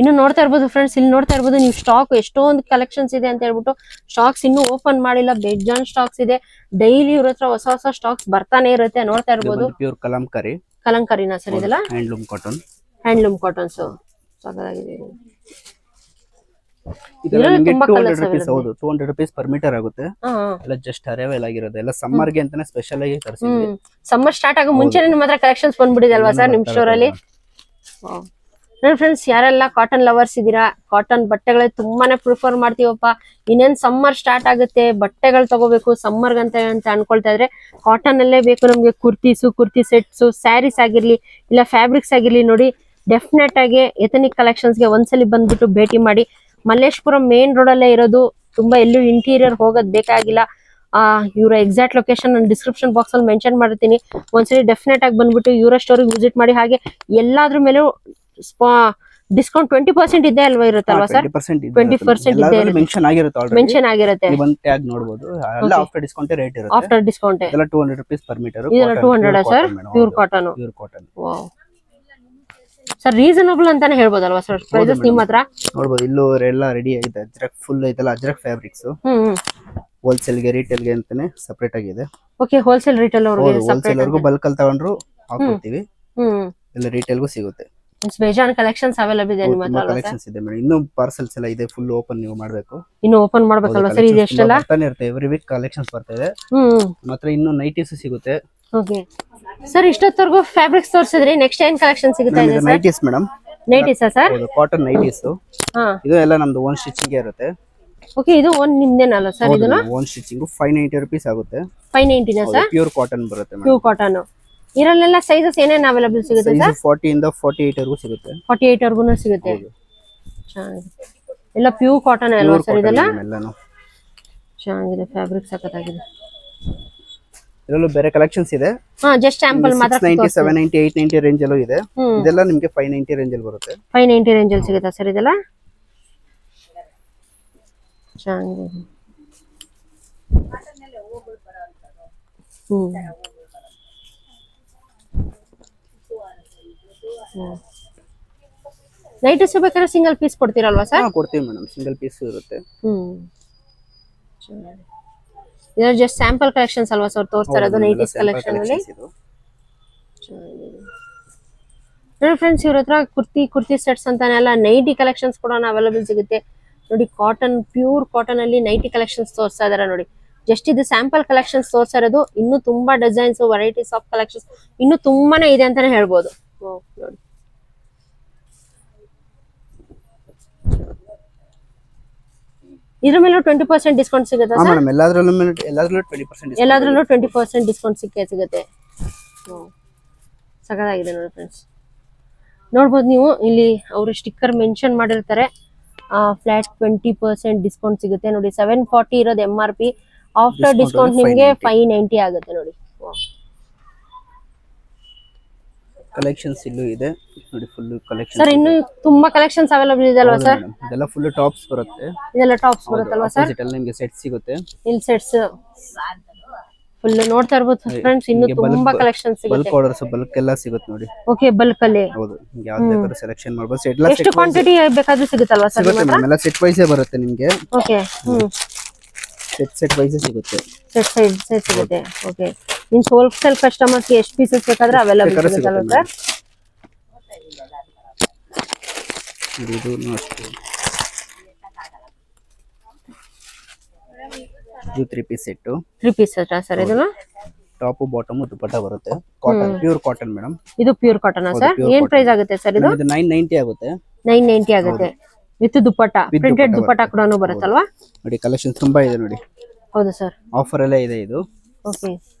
ಇನ್ನು ನೋಡ್ತಾ ಇರ್ಬೋದು ಫ್ರೆಂಡ್ಸ್, ಇಲ್ಲಿ ನೋಡ್ತಾ ಇರ್ಬೋದು ನೀವು ಸ್ಟಾಕ್ ಎಷ್ಟೊಂದು ಕಲೆಕ್ಷನ್ಸ್ ಇದೆ ಅಂತ ಹೇಳ್ಬಿಟ್ಟು. ಸ್ಟಾಕ್ಸ್ ಇನ್ನೂ ಓಪನ್ ಮಾಡಿಲ್ಲ, ಬೇಜಾನ್ ಸ್ಟಾಕ್ಸ್ ಇದೆ. ಡೈಲಿ ಇವ್ರ ಹತ್ರ ಹೊಸ ಹೊಸ ಸ್ಟಾಕ್ಸ್ ಬರ್ತಾನೆ ಇರುತ್ತೆ. ನೋಡ್ತಾ ಇರ್ಬೋದು. ಪ್ಯೂರ್ ಕಲಂಕಾರಿನಾ ಸರ್ ಇದೆಲ್ಲ? Handloom cotton. ಹ್ಯಾಂಡ್ಲೂಮ್ ಕಾಟನ್ಸ್ ಸಾಕಾಗಿದೆ. ಇದೆಲ್ಲ ನಿಮಗೆ 200 ರೂಪೀಸ್. ಹೌದು, 200 ರೂಪೀಸ್ ಪರ್ ಮೀಟರ್ ಆಗುತ್ತೆ. ಎಲ್ಲ ಜಸ್ಟ್ ಅರೈವಲ್ ಆಗಿರೋದು. ಎಲ್ಲ ಸಮ್ಮರ್ ಗೆ ಅಂತಾನೆ ಸ್ಪೆಷಲ್ ಆಗಿ ತರಿಸಿದ್ವಿ. ಸಮ್ಮರ್ ಸ್ಟಾರ್ಟ್ ಆಗೋ ಮುಂಚೆನೇ ನಿಮ್ಮ ಹತ್ರ ಕಲೆಕ್ಷನ್ಸ್ ಬಂದ್ಬಿಟ್ಟಿದೆ ಅಲ್ವಾ ಸರ್ ನಿಮ್ ಸ್ಟೋರ್ ಅಲ್ಲಿ? ನೋಡಿ ಫ್ರೆಂಡ್ಸ್, ಯಾರೆಲ್ಲ ಕಾಟನ್ ಲವರ್ಸ್ ಇದೀರಾ, ಕಾಟನ್ ಬಟ್ಟೆಗಳೇ ತುಂಬಾನೇ ಪ್ರಿಫರ್ ಮಾಡ್ತೀವಪ್ಪ. ಇನ್ನೇನ್ ಸಮ್ಮರ್ ಸ್ಟಾರ್ಟ್ ಆಗುತ್ತೆ, ಬಟ್ಟೆಗಳು ತಗೋಬೇಕು ಸಮ್ಮರ್ ಅಂತ ಅನ್ಕೊಳ್ತಾ ಇದ್ರೆ ಕಾಟನ್ ಅಲ್ಲೇ ಬೇಕು ನಮ್ಗೆ. ಕುರ್ತಿ ಸೆಟ್ಸ್, ಸ್ಯಾರೀಸ್ ಆಗಿರ್ಲಿ ಇಲ್ಲ ಫ್ಯಾಬ್ರಿಕ್ಸ್ ಆಗಿರ್ಲಿ ನೋಡಿ, ಡೆಫಿನೆಟ್ ಆಗಿ ಎಥನಿಕ್ ಕಲೆಕ್ಷನ್ಸ್ ಗೆ ಒಂದ್ಸಲಿ ಬಂದ್ಬಿಟ್ಟು ಭೇಟಿ ಮಾಡಿ. ಮಲ್ಲೇಶ್ಪುರಂ ಮೇನ್ ರೋಡ್ ಅಲ್ಲೇ ಇರೋದು, ತುಂಬಾ ಎಲ್ಲೂ ಇಂಟೀರಿಯರ್ ಹೋಗೋದ್ ಬೇಕಾಗಿಲ್ಲ. ಇವರ ಎಕ್ಸಾಕ್ಟ್ ಲೊಕೇಶನ್ ನಾನು ಡಿಸ್ಕ್ರಿಪ್ಷನ್ ಬಾಕ್ಸ್ ಅಲ್ಲಿ ಮೆನ್ಷನ್ ಮಾಡಿರ್ತೀನಿ. ಒಂದ್ಸಲಿ ಡೆಫಿನೆಟ್ ಆಗಿ ಬಂದ್ಬಿಟ್ಟು ಇವರ ಸ್ಟೋರಿಗೆ ವಿಸಿಟ್ ಮಾಡಿ. ಹಾಗೆ ಎಲ್ಲಾದ್ರ ಮೇಲೂ ಡಿಸ್ಕೌಂಟ್ 20% ಇದೆ ಅಲ್ವಾ ಇರುತ್ತಲ್ವಾ ಸರ್? 20% ಇದೆ, ಮೆನ್ಷನ್ ಆಗಿರುತ್ತೆ. ಆಫ್ಟರ್ ಡಿಸ್ಕೌಂಟ್ ರೇಟ್ ಇರುತ್ತೆ. After discount 200 rupees per metre. ಇದೆಲ್ಲ 200 sir, pure cotton. Wow sir, reasonable ಅಂತಾನೆ ಹೇಳ್ಬೋದಲ್ವಾ ಸರ್ ಪ್ರೈಸಸ್ ನಿಮ್ಮ ಹತ್ರ? ನೋಡಬಹುದು, ಇಲ್ಲೂ ಎಲ್ಲ ರೆಡಿ ಆಗಿದೆ. ಅಜ್ರಕ್ ಫುಲ್ ಇದೆಲ್ಲ ಅಜ್ರಕ್ ಫ್ಯಾಬ್ರಿಕ್ಸ್. ಹೋಲ್ಸೇಲ್ ಗೆ ರಿಟೇಲ್ ಗೆ ಅಂತಾನೆ ಸೆಪರೇಟ್ ಆಗಿದೆ. ಓಕೆ, ಹೋಲ್ಸೇಲ್ ರಿಟೇಲ್ ಅವರಿಗೆ ಹೋಲ್ಸೇಲ್ ವರ್ಗೂ ಬಲ್ಕ್ ಅಲ್ಲಿ ತಗೊಂಡ್ರು ಹಾಕೊಡ್ತೀವಿ. ಎಲ್ಲ ರಿಟೇಲ್ ಗೂ ಸಿಗುತ್ತೆ. ಬೇಜಾನ್ ಕಲೆಕ್ಷನ್ಸ್ ಅವೈಲೇಬಲ್ ಇದೆ ನಿಮ್ಮ ಹತ್ರ? ಕಲೆಕ್ಷನ್ಸ್ ಇದೆ ಮೇಡಂ. ಇನ್ನು ಪಾರ್ಸೆಲ್ಸ್ ಎಲ್ಲ ಇದೆ. ಫುಲ್ ಓಪನ್ ನೀವು ಮಾಡಬೇಕು. ಇನ್ನು ಓಪನ್ ಮಾಡಬೇಕಲ್ವಾ ಸರ್? ಇದು ಎಷ್ಟೆಲ್ಲ ಬರ್ತಾನೆ ಇರುತ್ತೆ. ಎವ್ರಿ ವೀಕ್ ಕಲೆಕ್ಷನ್ಸ್ ಬರ್ತಾ ಇದೆ. ಮಾತ್ರ ಇನ್ನು ನೈಟೀಸ್ ಸಿಗುತ್ತೆ. ಓಕೆ ಸರ್, ಇಷ್ಟೊತ್ತವರೆಗೂ ಫ್ಯಾಬ್ರಿಕ್ಸ್ ತೋರಿಸಿದ್ರಿ. ನೆಕ್ಸ್ಟ್ ಏನ್ ಕಲೆಕ್ಷನ್ ಸಿಗುತ್ತೆ? Nighties madam. Nighties sir? Cotton nighties. ಇದು ಎಲ್ಲ ನಮ್ದು ಓನ್ ಸ್ಟಿಚಿಂಗ್ ಇರುತ್ತೆ. ಓಕೆ, ಇದು ಓನ್ ನಿಮ್ದೇನಲ್ಲ ಸರ್? ಇದನ್ನ ಓನ್ ಸ್ಟಿಚಿಂಗ್ 590 ರೂಪೀಸ್ ಆಗುತ್ತೆ. 590 ನಾ ಸರ್? ಪ್ಯೂರ್ ಕಾಟನ್ ಬರುತ್ತೆ ಮೇಡಂ. Pure cotton. ಇದರಲ್ಲೆಲ್ಲ ಸೈಜಸ್ ಏನೇನು ಅವೈಲೇಬಲ್ ಸಿಗುತ್ತೆ ಸರ್? 40 ಇಂದ 48 ವರೆಗೂ ಸಿಗುತ್ತೆ. 48 ವರೆಗೂ ಸಿಗುತ್ತೆ. ಎಲ್ಲ ಪ್ಯೂರ್ ಕಾಟನ್ ಅಲ್ವಾ ಸರ್ ಇದೆಲ್ಲ? ಚೆನ್ನಾಗಿದೆ, ಫ್ಯಾಬ್ರಿಕ್ ಸಖತ್ತಾಗಿದೆ. ಇದರಲ್ಲೂ ಬೇರೆ ಕಲೆಕ್ಷನ್ಸ್ ಇದೆ. ಜಸ್ಟ್ ಸ್ಯಾಂಪಲ್ ಮಾತ್ರ. 690, 790, 890 ರೇಂಜ್ ಅಲ್ಲೂ ಇದೆ. ಇದೆಲ್ಲ ನಿಮಗೆ 590 ರೇಂಜ್ ಅಲ್ಲಿ ಬರುತ್ತೆ. 590 ರೇಂಜ್ ಅಲ್ಲಿ ಸಿಗುತ್ತಾ ಸರ್ ಇದೆಲ್ಲ? ಚೆನ್ನಾಗಿದೆ. ನೈಟೀಸ್ ಬೇಕಾದ್ರೆ ಸಿಂಗಲ್ ಪೀಸ್ ಕೊಡ್ತೀರಲ್ವಾ ಸರ್? ಕೊಡ್ತೀವಿ ಮೇಡಂ, ಸಿಂಗಲ್ ಪೀಸ್ ಇರುತ್ತೆ. ಇದು ಜಸ್ಟ್ ಸ್ಯಾಂಪಲ್ ಕಲೆಕ್ಷನ್ಸ್ ಅಲ್ವಾ ಸರ್ ತೋರಿಸ್ತಾ ಇರೋದು ನೈಟೀಸ್ ಕಲೆಕ್ಷನ್ ಅಲ್ಲಿ? ನೋಡಿ ಫ್ರೆಂಡ್ಸ್, ಇವ್ರ ಹತ್ರ ಕುರ್ತಿ ಸೆಟ್ಸ್ ಅಂತಾನೆಲ್ಲ ನೈಟಿ ಕಲೆಕ್ಷನ್ಸ್ ಕೂಡ ಅವೈಲೇಬಲ್ ಸಿಗುತ್ತೆ ನೋಡಿ. ಕಾಟನ್, ಪ್ಯೂರ್ ಕಾಟನ್ ಅಲ್ಲಿ ನೈಟಿ ಕಲೆಕ್ಷನ್ಸ್ ತೋರಿಸ್ತಾ ಇದಾರೆ ನೋಡಿ. ಜಸ್ಟ್ ಇದು ಸ್ಯಾಂಪಲ್ ಕಲೆಕ್ಷನ್ಸ್ ತೋರಿಸ್ತಾ ಇರೋದು. ಇನ್ನು ತುಂಬಾ ಡಿಸೈನ್ಸ್, ವೆರೈಟೀಸ್ ಆಫ್ ಕಲೆಕ್ಷನ್ಸ್ ಇನ್ನು ತುಂಬಾನೇ ಇದೆ ಅಂತಾನೆ ಹೇಳ್ಬೋದು ನೋಡಿ. ಇದ್ರ ಮೇಲೆ 20% ಡಿಸ್ಕೌಂಟ್ ಸಿಗುತ್ತೆ ಸರ್? ಮೇಡಂ, ಎಲ್ಲಾದ್ರಲ್ಲೂ 20% ಎಲ್ಲಾದ್ರಲ್ಲೂ 20% ಡಿಸ್ಕೌಂಟ್ ಸಿಗುತ್ತೆ. ಸಖತ್ತಾಗಿದೆ ನೋಡಿ ಫ್ರೆಂಡ್ಸ್. ನೋಡ್ಬೋದು ನೀವು, ಇಲ್ಲಿ ಅವರು ಸ್ಟಿಕ್ಕರ್ ಮೆನ್ಷನ್ ಮಾಡಿರ್ತಾರೆ. ಫ್ಲಾಟ್ 20% ಡಿಸ್ಕೌಂಟ್ ಸಿಗುತ್ತೆ ನೋಡಿ. 740 ಇರೋದು MRP. ಆಫ್ಟರ್ ಡಿಸ್ಕೌಂಟ್ ನಿಮಗೆ 590 ಆಗುತ್ತೆ ನೋಡಿ. ಕಲೆಕ್ಷನ್ಸ್ ಇಲ್ಲೂ ಇದೆ ನೋಡಿ. ಫುಲ್ ಕಲೆಕ್ಷನ್ ಸರ್, ಇನ್ನು ತುಂಬಾ ಕಲೆಕ್ಷನ್ಸ್ ಅವೈಲೇಬಲ್ ಇದೆ ಅಲ್ವಾ ಸರ್? ಇದೆಲ್ಲ ಫುಲ್ ಟಾಪ್ಸ್ ಬರುತ್ತೆ. ಇದೆಲ್ಲ ಟಾಪ್ಸ್ ಬರುತ್ತಲ್ವಾ ಸರ್? ಇದೆಲ್ಲ ನಿಮಗೆ ಸೆಟ್ ಸಿಗುತ್ತೆ. ಇಲ್ಲಿ ಸೆಟ್ಸ್ ಫುಲ್ ನೋಡ್ತಾ ಇರಬಹುದು ಫ್ರೆಂಡ್ಸ್. ಇನ್ನು ತುಂಬಾ ಕಲೆಕ್ಷನ್ಸ್ ಸಿಗುತ್ತೆ. ಬಲ್ಕ್ ಆರ್ಡರ್ಸ್, ಬಲ್ಕ್ ಎಲ್ಲ ಸಿಗುತ್ತೆ ನೋಡಿ. ಓಕೆ, ಬಲ್ಕ್ ಅಲ್ಲಿ. ಹೌದು, ಯಾವ್ದು ಬೇಕಾದ್ರೂ ಸೆಲೆಕ್ಷನ್ ಮಾಡಬಹುದು. ಸೆಟ್ ಎಲ್ಲ ಎಷ್ಟು ಕ್ವಾಂಟಿಟಿ ಬೇಕಾದ್ರೂ ಸಿಗುತ್ತಲ್ವಾ ಸರ್? ಸಿಗುತ್ತೆ ಮೇಡಂ, ಎಲ್ಲ ಸೆಟ್ ವೈಸ್ ಬರುತ್ತೆ ನಿಮಗೆ. ಓಕೆ, ಸೆಟ್ ವೈಸ್ ಸಿಗುತ್ತೆ. ಸೆಟ್ ಸಿಗುತ್ತೆ. ಓಕೆ, ಇನ್ ಹೋಲ್ಸೇಲ್ ಕಸ್ಟಮರ್ಸ್ ಗೆ ಎಷ್ಟು ಪೀಸಸ್ ಬೇಕಾದ್ರೆ ಅವೈಲೇಬಲ್ ಸಿಗುತ್ತಲ್ವಾ ಸರ್? ಇದು ನೋಡಿ, ಇದು 3 ಪೀಸ್ ಸೆಟ್. 3 ಪೀಸ್ ಸರ್ ಇದನ್ನ? ಟಾಪ್ ಬಾಟಮ್ ದುಪಟ್ಟಾ ಬರುತ್ತೆ. Cotton, pure cotton madam. ಇದು ಪ್ಯೂರ್ ಕಾಟನ್ ಸರ್? ಏನ್ ಪ್ರೈಸ್ ಆಗುತ್ತೆ ಸರ್ ಇದು? ಇದು 990 ಆಗುತ್ತೆ. 990 ಆಗುತ್ತೆ ವಿತ್ ದುಪಟ್ಟಾ. ಪ್ರಿಂಟೆಡ್ ದುಪಟ್ಟಾ ಕೂಡ ಬರುತ್ತಲ್ವಾ? ನೋಡಿ, ಕಲೆಕ್ಷನ್ ತುಂಬಾ ಇದೆ ನೋಡಿ. ಹೌದು ಸರ್, ಆಫರ್ ಎಲ್ಲ ಇದೆ ಇದು. ಓಕೆ,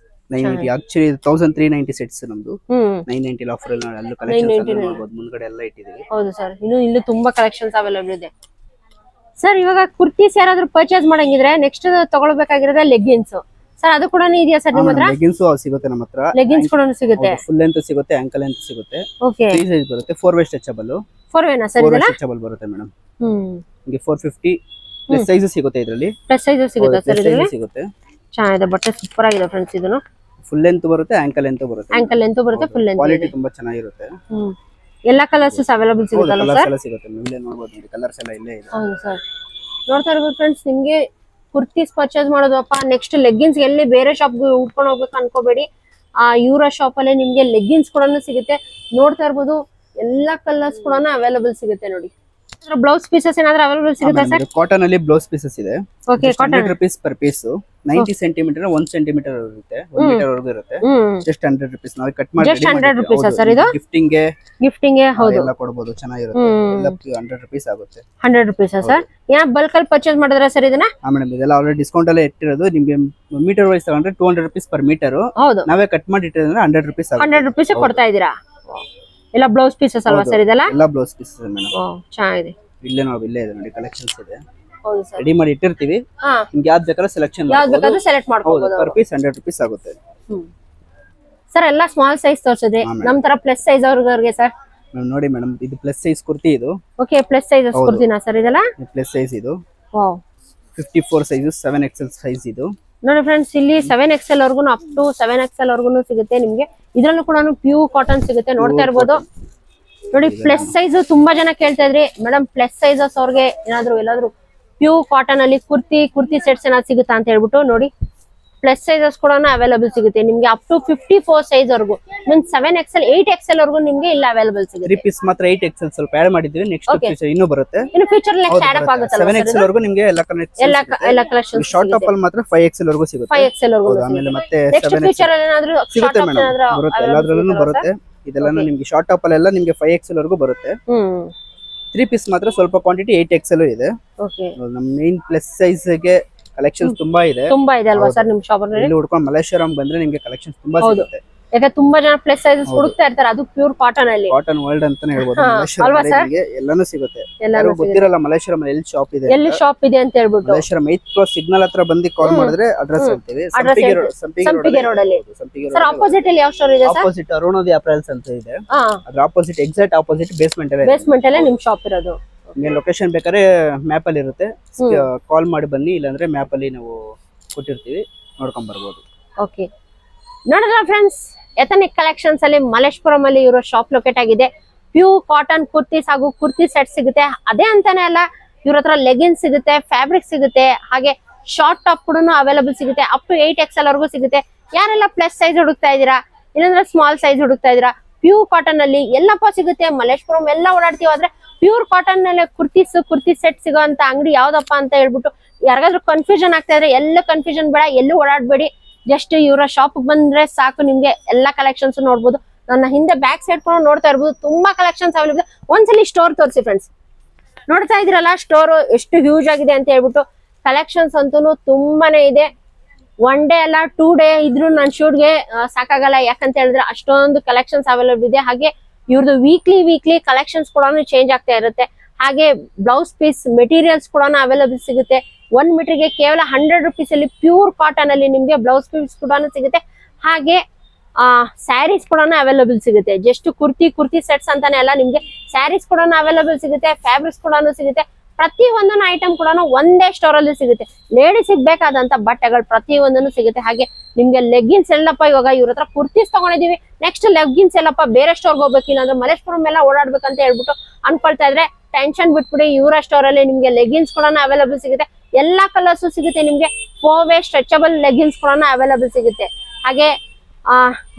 990 ಆಕ್ಚುಲಿ 1390 ಸೆಟ್ಸ್ ನಮ್ದು 990 ಆಫರ್ ಅಲ್ಲಿ ಅಲ್ಲೂ ಕಲೆಕ್ಷನ್ಸ್ ನೋಡಬಹುದು ಮುಂದ್ಗಡೆ ಎಲ್ಲ ಇಟ್ಟಿದ್ದೀವಿ. ಹೌದು ಸರ್, ಇನ್ನು ತುಂಬಾ ಕಲೆಕ್ಷನ್ಸ್ ಅವೈಲೇಬಲ್ ಇದೆ ಸರ್. ಇವಾಗ ಕುರ್ತೀಸ್ ಯಾರಾದ್ರೂ ಪರ್ಚೇಸ್ ಮಾಡಂಗಿದ್ರೆ ನೆಕ್ಸ್ಟ್ ತಗೊಳ್ಬೇಕಾಗಿರೋದೇ ಲೆಗ್ಗಿನ್ಸ್ ಸರ್, ಅದು ಕೂಡ ಇದೆಯಾ ಸರ್ ನಿಮ್ಮ ಹತ್ರ? ಲೆಗ್ಗಿನ್ಸ್ ಸಿಗುತ್ತೆ ನಮ್ಮ ಹತ್ರ, ಲೆಗ್ಗಿನ್ಸ್ ಕೂಡ ಸಿಗುತ್ತೆ, ಫುಲ್ ಲೆಂತ್ ಸಿಗುತ್ತೆ, ಆಂಕಲ್ ಲೆಂತ್ ಸಿಗುತ್ತೆ, ಓಕೆ, 3 ಸೈಜ್ ಬರುತ್ತೆ, 4 ವೇ ಸ್ಟ್ರೆಚಬಲ್, 4 ವೇನಾ ಸರ್ ಇದೆಲ್ಲ? ಸ್ಟ್ರೆಚಬಲ್ ಬರುತ್ತೆ ಮೇಡಂ. ನಿಮಗೆ 450 ಪ್ಲಸ್ ಸೈಜ್ ಸಿಗುತ್ತೆ ಇದರಲ್ಲಿ, ಪ್ಲಸ್ ಸೈಜ್ ಸಿಗುತ್ತೆ ಸರ್ ಇದರಲ್ಲಿ, ಸಿಗುತ್ತೆ. ಚೆನ್ನಾಗಿದೆ, ಬಟ್ಟೆ ಸೂಪರ್ ಆಗಿದೆ ಫ್ರೆಂಡ್ಸ್. ಇದನ್ನು ಫುಲ್ ಲೆಂತ್ ಬರುತ್ತೆ, ಆಂಕಲ್ ಲೆಂತ್ ಬರುತ್ತೆ, ಆಂಕಲ್ ಲೆಂತ್ ಬರುತ್ತೆ, ಫುಲ್ ಲೆಂತ್, ಕ್ವಾಲಿಟಿ ತುಂಬಾ ಚೆನ್ನಾಗಿರುತ್ತೆ. ಎಲ್ಲಾ ಕಲರ್ಸ್ ಅವೈಲೇಬಲ್ ಸಿಗುತ್ತಲ್ಲ ಸರ್? ಕಲರ್ಸ್ ಸಿಗುತ್ತೆ, ಇಲ್ಲೇ ನೋಡಬಹುದು ನೋಡಿ, ಕಲರ್ಸ್ ಎಲ್ಲ ಇಲ್ಲೇ ಇದೆ. ಹೌದು ಸರ್, ನೋಡ್ತಾ ಇರ್ಬೋದು ಫ್ರೆಂಡ್ಸ್. ನಿಮ್ಗೆ ಕುರ್ತೀಸ್ ಪರ್ಚೇಸ್ ಮಾಡೋದಪ್ಪ, ನೆಕ್ಸ್ಟ್ ಲೆಗ್ಗಿನ್ಸ್ ಎಲ್ಲಿ ಬೇರೆ ಶಾಪ್ಗೆ ಉಟ್ಕೊಂಡು ಹೋಗ್ಬೇಕು ಅನ್ಕೋಬೇಡಿ, ಇವರ ಶಾಪ್ ಅಲ್ಲೇ ನಿಮ್ಗೆ ಲೆಗ್ಗಿನ್ಸ್ ಕೂಡ ಸಿಗುತ್ತೆ. ನೋಡ್ತಾ ಇರ್ಬೋದು ಎಲ್ಲಾ ಕಲರ್ಸ್ ಕೂಡ ಅವೈಲೇಬಲ್ ಸಿಗುತ್ತೆ ನೋಡಿ. ಬ್ಲೌಸ್ ಪೀಸಸ್ ಏನಾದ್ರೂ ಅವೈಲೇಬಲ್ ಸಿಗುತ್ತೆ ಸರ್? ಕಾಟನ್ ಅಲ್ಲಿ ಬ್ಲೌಸ್ ಪೀಸಸ್ ಇದೆ, okay, cotton ₹100 per piece, 90 centimetre 1 centimetre ಇರುತ್ತೆ, 1 ಮೀಟರ್ ವರೆಗೂ ಇರುತ್ತೆ, ಜಸ್ಟ್ ₹100 ನಾವು ಕಟ್ ಮಾಡಿ ಜಸ್ಟ್ ₹100 ಸರ್ ಇದು? ಗಿಫ್ಟಿಂಗ್ ಗೆ ಹೌದು ಎಲ್ಲ ಕೊಡಬಹುದು, ಚೆನ್ನಾಗಿರುತ್ತೆ, ಎಲ್ಲ ₹100 ಆಗುತ್ತೆ. ₹100 ಸರ್. ಯಾ ಬಲ್ಕ್ ಅಲ್ಲಿ ಪರ್ಚೇಸ್ ಮಾಡಿದ್ರೆ ಸರ್ ಇದನ್ನ? ಮೇಡಂ ಇದೆಲ್ಲ ಆಲ್ರೆಡಿ ಡಿಸ್ಕೌಂಟ್ ಅಲ್ಲೇ ಇಟ್ಟಿರೋದು, ನಿಮಗೆ ಮೀಟರ್ ವೈಸ್ ತಗೊಂಡ್ರೆ ₹200 ಪರ್ ಮೀಟರ್, ಹೌದು, ನಾವೇ ಕಟ್ ಮಾಡಿ ಇಟ್ಟಿರೋದ್ರೆ ₹100 ₹100 ಕೊಡ್ತಾ ಇದೀರಾ. ಎಲ್ಲ ಬ್ಲೌಸ್ ಪೀಸಸ್ ಅಲ್ವಾ ಸರ್ ಇದೆಲ್ಲ? ಎಲ್ಲ ಬ್ಲೌಸ್ ಪೀಸಸ್ ಮೇಡಂ. ಚೆನ್ನಾಗಿದೆ, ಇಲ್ಲೇ ಇಲ್ಲೇ ಇದೆ ನೋಡಿ, ಕಲೆಕ್ಷನ್ಸ್ ಇದೆ, ಹೌದು ಸರ್, ರೆಡಿ ಮಾಡಿ ಇಟ್ಟಿರ್ತೀವಿ, ನಿಮ್ಗೆ ಯಾವ್ದು ಬೇಕಾದ್ರೂ ಸೆಲೆಕ್ಷನ್ ಬೇಕಾದ್ರೂ ಸೆಲೆಕ್ಟ್ ಮಾಡ್ಕೋಬಹುದು. ಪರ್ ಪೀಸ್ ₹100 ಆಗುತ್ತೆ ಸರ್. ಎಲ್ಲ ಸ್ಮಾಲ್ ಸೈಜ್ ತೋರಿಸಿದ್ರಿ, ನಮ್ ತರ ಪ್ಲಸ್ ಸೈಜ್ ಅವ್ರಿಗೆ ಸರ್ ನೋಡಿ ಮೇಡಂ, ಇದು ಪ್ಲಸ್ ಸೈಜ್ ಕುರ್ತಿ, ಇದು ಓಕೆ, ಪ್ಲಸ್ ಸೈಜ್ ಕುರ್ತಿನಾ ಸರ್ ಇದೆಲ್ಲ? ಪ್ಲಸ್ ಸೈಜ್ ಇದು, ವಾವ್, 54 ಸೈಜ್, 7XL ಸೈಜ್ ಇದು ನೋಡಿ ಫ್ರೆಂಡ್ಸ್. ಇಲ್ಲಿ 7XL ವರ್ಗು ಅಪ್ ಟು 7XL ವರ್ಗು ಸಿಗುತ್ತೆ ನಿಮ್ಗೆ. ಇದ್ರಲ್ಲೂ ಕೂಡ ಪ್ಯೂರ್ ಕಾಟನ್ ಸಿಗುತ್ತೆ, ನೋಡ್ತಾ ಇರ್ಬೋದು ನೋಡಿ. ಪ್ಲಸ್ ಸೈಜ್ ತುಂಬಾ ಜನ ಕೇಳ್ತಾ ಇದ್ರಿ ಮೇಡಮ್, ಪ್ಲಸ್ ಸೈಜಸ್ ಅವ್ರಿಗೆ ಎಲ್ಲಾದ್ರೂ ಪ್ಯೂರ್ ಕಾಟನ್ ಅಲ್ಲಿ ಕುರ್ತಿ ಸೆಟ್ಸ್ ಏನಾದ್ರು ಸಿಗುತ್ತಾ ಅಂತ ಹೇಳ್ಬಿಟ್ಟು ನೋಡಿ. ಪ್ಲಸ್ ಸೈಜಸ್ ಕೂಡ ಅವೈಲೇಬಲ್ ಸಿಗುತ್ತೆ ನಿಮ್ಗೆ, ಅಪ್ ಟು 54 ಸೈಜ್ ವರ್ಗು, ಮೀನ್ಸ್ 7XL 8XL ವರ್ಗು ನಿಮ್ಗೆ ಇಲ್ಲ ಅವೈಲೇಬಲ್ ಸಿಗುತ್ತೆ. 3 ಪೀಸ್ ಮಾತ್ರ 8XL ಸ್ವಲ್ಪ ಆಡ್ ಮಾಡಿದ್ವಿ, ನೆಕ್ಸ್ಟ್ ಫ್ಯೂಚರ್ ಇನ್ನೂ ಬರುತ್ತೆ, ಇನ್ನು ಫ್ಯೂಚರ್ ನೆಕ್ಸ್ಟ್ ಆಡ್ ಅಪ್ ಆಗುತ್ತೆ. 7XL ವರ್ಗು ನಿಮ್ಗೆ ಎಲ್ಲ ಕಲೆಕ್ಷನ್, ಶಾರ್ಟ್ ಟಾಪ್ ಅಲ್ಲಿ ಮಾತ್ರ 5XL ವರ್ಗು ಸಿಗುತ್ತೆ, 5XL ವರ್ಗು. ಆಮೇಲೆ ಮತ್ತೆ ನೆಕ್ಸ್ಟ್ ಫ್ಯೂಚರ್ ಅಲ್ಲಿ ಏನಾದರೂ ಸಿಗುತ್ತೆ ಮೇಡಂ, ಬರುತ್ತೆ, ಎಲ್ಲಾದ್ರಲ್ಲೂ ಬರುತ್ತೆ. ಇದೆಲ್ಲ ನಿಮ್ಗೆ ಶಾರ್ಟ್ ಟಾಪ್ ಅಲ್ಲೆಲ್ಲ ನಿಮ್ಗೆ 5XL ವರ್ಗು ಬರುತ್ತೆ. 3 ಪೀಸ್ ಮಾತ್ರ ಸ್ವಲ್ಪ ಕ್ವಾಂಟಿಟಿ 8XL ಇದೆ. ನಮ್ಮ ಮೇನ್ ಪ್ಲಸ್ ಸೈಜ್ ಗೆ ಕಲೆಕ್ಷನ್ಸ್ ತುಂಬಾ ಇದೆ ಅಲ್ವಾ ಸರ್ ನಿಮ್ ಶಾಪ್ ಅಲ್ಲಿ? ಇಲ್ಲಿ ಹುಡ್ಕೊಂಡು ಮಲ್ಲೇಶ್ವರಂ ಬಂದ್ರೆ ನಿಮ್ಗೆ ಕಲೆಕ್ಷನ್ಸ್ ತುಂಬಾ ಸಿಗುತ್ತೆ. ಯಾಕೆ ತುಂಬಾ ಜನ ಪ್ಲಸ್ ಸೈಜಸ್ ಹುಡುಕ್ತಾ ಇರ್ತಾರೆ, ಅದು ಪ್ಯೂರ್ ಕಾಟನ್ ಅಲ್ಲಿ, ಕಾಟನ್ ವರ್ಲ್ಡ್ ಅಂತಾನೆ ಹೇಳ್ಬೋದು. ಮಲ್ಲೇಶ್ವರಂಗೆ ಎಲ್ಲಾನು ಸಿಗುತ್ತೆ, ಯಾರು ಗೊತ್ತಿರಲ್ಲ ಮಲ್ಲೇಶ್ವರಂ ಎಲ್ಲಿ ಶಾಪ್ ಇದೆ, ಅಂತ ಹೇಳ್ಬಿಟ್ಟು ಮಲ್ಲೇಶ್ವರಂ 8th ಕ್ರಾಸ್ ಸಿಗ್ನಲ್ ಹತ್ರ ಬಂದು ಕಾಲ್ ಮಾಡಿದ್ರೆ ಅಡ್ರೆಸ್ ಹೇಳ್ತೀವಿ. ಸಂಪಿಗೆ ರೋಡ್ ಅಲ್ಲಿ ಸರ್, ಆಪೋಸಿಟ್ ಅಲ್ಲಿ ಯಾವ ಸ್ಟೋರ್ ಇದೆ ಸರ್? ಆಪೋಸಿಟ್ ಅರುಣೋದಯ ಅಪ್ರೈಲ್ಸ್ ಅಂತ ಇದೆ, ಅದ್ರ ಆಪೋಸಿಟ್ ಎಕ್ಸಾಕ್ಟ್ ಆಪೋಸಿಟ್ ಬೇಸ್ಮೆಂಟ್ ಅಲ್ಲೇ ನಿಮ್ ಶಾಪ್ ಇರೋದು. ನಿಮಗೆ ಲೊಕೇಶನ್ ಬೇಕಾದ್ರೆ ಮ್ಯಾಪ್ ಅಲ್ಲಿ ಇರುತ್ತೆ, ಕಾಲ್ ಮಾಡಿ ಬನ್ನಿ, ಇಲ್ಲಾಂದ್ರೆ ಮ್ಯಾಪ್ ಅಲ್ಲಿ ನಾವು ಕೊಟ್ಟಿರ್ತೀವಿ, ನೋಡ್ಕೊಂಡ್ ಬರ್ಬೋದು. ಓಕೆ, ನೋಡಿದ್ರ ಫ್ರೆಂಡ್ಸ್, ಎಥನಿಕ್ ಕಲೆಕ್ಷನ್ಸ್ ಅಲ್ಲಿ ಮಲ್ಲೇಶ್ವರಂ ಅಲ್ಲಿ ಇರೋ ಶಾಪ್ ಲೊಕೇಟ್ ಆಗಿದೆ. ಪ್ಯೂರ್ ಕಾಟನ್ ಕುರ್ತೀಸ್ ಹಾಗೂ ಕುರ್ತಿ ಸೆಟ್ ಸಿಗುತ್ತೆ. ಅದೇ ಅಂತಾನೆ ಅಲ್ಲ, ಇವ್ರ ಹತ್ರ ಲೆಗಿನ್ಸ್ ಸಿಗುತ್ತೆ, ಫ್ಯಾಬ್ರಿಕ್ ಸಿಗುತ್ತೆ, ಹಾಗೆ ಶಾರ್ಟ್ ಟಾಪ್ ಕೂಡ ಅವೈಲೇಬಲ್ ಸಿಗುತ್ತೆ, ಅಪ್ ಟು 8XL ವರ್ಗೂ ಸಿಗುತ್ತೆ. ಯಾರೆಲ್ಲ ಪ್ಲಸ್ ಸೈಜ್ ಹುಡುಕ್ತಾ ಇದೀರಾ, ಇಲ್ಲಾಂದ್ರೆ ಸ್ಮಾಲ್ ಸೈಜ್ ಹುಡುಕ್ತಾ ಇದೀರಾ, ಪ್ಯೂರ್ ಕಾಟನ್ ಅಲ್ಲಿ ಎಲ್ಲಪ್ಪ ಸಿಗುತ್ತೆ. ಮಲ್ಲೇಶ್ವರಂ ಎಲ್ಲ ಓಡಾಡ್ತೀವಿ, ಆದ್ರೆ ಪ್ಯೂರ್ ಕಾಟನ್ ನಲ್ಲಿ ಕುರ್ತಿ ಸೆಟ್ ಸಿಗೋ ಅಂತ ಅಂಗಡಿ ಯಾವ್ದಪ್ಪ ಅಂತ ಹೇಳ್ಬಿಟ್ಟು ಯಾರಿಗಾದ್ರೂ ಕನ್ಫ್ಯೂಷನ್ ಆಗ್ತಾ ಇದ್ರೆ, ಎಲ್ಲ ಕನ್ಫ್ಯೂಷನ್ ಬೇಡ, ಎಲ್ಲೂ ಓಡಾಡ್ಬೇಡಿ, ಜಸ್ಟ್ ಇವರ ಶಾಪ್ ಬಂದ್ರೆ ಸಾಕು, ನಿಮ್ಗೆ ಎಲ್ಲಾ ಕಲೆಕ್ಷನ್ಸ್ ನೋಡ್ಬೋದು. ನನ್ನ ಹಿಂದೆ ಬ್ಯಾಕ್ ಸೈಡ್ ಕೂಡ ನೋಡ್ತಾ ಇರ್ಬೋದು, ತುಂಬಾ ಕಲೆಕ್ಷನ್ಸ್ ಅವೈಲೇಬಲ್. ಒಂದ್ಸಲಿ ಸ್ಟೋರ್ ತೋರಿಸಿ ಫ್ರೆಂಡ್ಸ್. ನೋಡ್ತಾ ಇದ್ರಲ್ಲ ಸ್ಟೋರ್ ಎಷ್ಟು ಹ್ಯೂಜ್ ಆಗಿದೆ ಅಂತ ಹೇಳ್ಬಿಟ್ಟು. ಕಲೆಕ್ಷನ್ಸ್ ಅಂತೂ ತುಂಬಾನೇ ಇದೆ. 1 ಡೇ ಅಲ್ಲ 2 ಡೇ ಇದ್ರು ನನ್ನ ಶೂಟ್ಗೆ ಸಾಕಾಗಲ್ಲ, ಯಾಕಂತ ಹೇಳಿದ್ರೆ ಅಷ್ಟೊಂದು ಕಲೆಕ್ಷನ್ಸ್ ಅವೈಲೇಬಲ್ ಇದೆ. ಹಾಗೆ ಇವ್ರದ್ದು ವೀಕ್ಲಿ ಕಲೆಕ್ಷನ್ಸ್ ಕೂಡ ಚೇಂಜ್ ಆಗ್ತಾ ಇರುತ್ತೆ. ಹಾಗೆ ಬ್ಲೌಸ್ ಪೀಸ್ ಮೆಟೀರಿಯಲ್ಸ್ ಕೂಡ ಅವೈಲೇಬಲ್ ಸಿಗುತ್ತೆ. 1 ಮೀಟರ್ಗೆ ಕೇವಲ ₹100 ಅಲ್ಲಿ ಪ್ಯೂರ್ ಕಾಟನ್ ಅಲ್ಲಿ ನಿಮ್ಗೆ ಬ್ಲೌಸ್ ಪೀಸ್ ಕೂಡ ಸಿಗುತ್ತೆ. ಹಾಗೆ ಸ್ಯಾರೀಸ್ ಕೂಡ ಅವೈಲೇಬಲ್ ಸಿಗುತ್ತೆ. ಜಸ್ಟ್ ಕುರ್ತಿ ಸೆಟ್ಸ್ ಅಂತಾನೆ ಅಲ್ಲ, ನಿಮ್ಗೆ ಸ್ಯಾರೀಸ್ ಕೂಡ ಅವೈಲೇಬಲ್ ಸಿಗುತ್ತೆ, ಫ್ಯಾಬ್ರಿಕ್ಸ್ ಕೂಡ ಸಿಗುತ್ತೆ. ಪ್ರತಿ ಒಂದೊಂದು ಐಟಮ್ ಕೂಡ ಒಂದೇ ಸ್ಟೋರ್ ಅಲ್ಲಿ ಸಿಗುತ್ತೆ. ಲೇಡೀಸ್ ಬೇಕಾದಂತ ಬಟ್ಟೆಗಳು ಪ್ರತಿ ಒಂದನ್ನು ಸಿಗುತ್ತೆ. ಹಾಗೆ ನಿಮ್ಗೆ ಲೆಗ್ಗಿನ್ಸ್ ಎಲ್ಲಪ್ಪ, ಇವಾಗ ಇವ್ರ ಹತ್ರ ಕುರ್ತೀಸ್ ತಗೊಂಡಿದೀವಿ, ನೆಕ್ಸ್ಟ್ ಲೆಗ್ಗಿನ್ಸ್ ಎಲ್ಲಪ್ಪ ಬೇರೆ ಸ್ಟೋರ್ಗೆ ಹೋಗ್ಬೇಕಿಲ್ಲ ಅಂದ್ರೆ ಮಲ್ಲೇಶ್ವರಂ ಎಲ್ಲ ಓಡಾಡ್ಬೇಕಂತ ಹೇಳ್ಬಿಟ್ಟು ಅನ್ಕೊಳ್ತಾ ಇದ್ರೆ ಟೆನ್ಷನ್ ಬಿಟ್ಬಿಡಿ. ಇವರ ಸ್ಟೋರ್ ಅಲ್ಲಿ ನಿಮ್ಗೆ ಲೆಗ್ಗಿನ್ಸ್ ಕೂಡ ಅವೈಲೇಬಲ್ ಸಿಗುತ್ತೆ, ಎಲ್ಲಾ ಕಲರ್ಸ್ ಸಿಗುತ್ತೆ. ನಿಮ್ಗೆ 4 ವೇ ಸ್ಟ್ರೆಚಬಲ್ ಲೆಗ್ಗಿನ್ಸ್ ಕೂಡ ಅವೈಲೇಬಲ್ ಸಿಗುತ್ತೆ. ಹಾಗೆ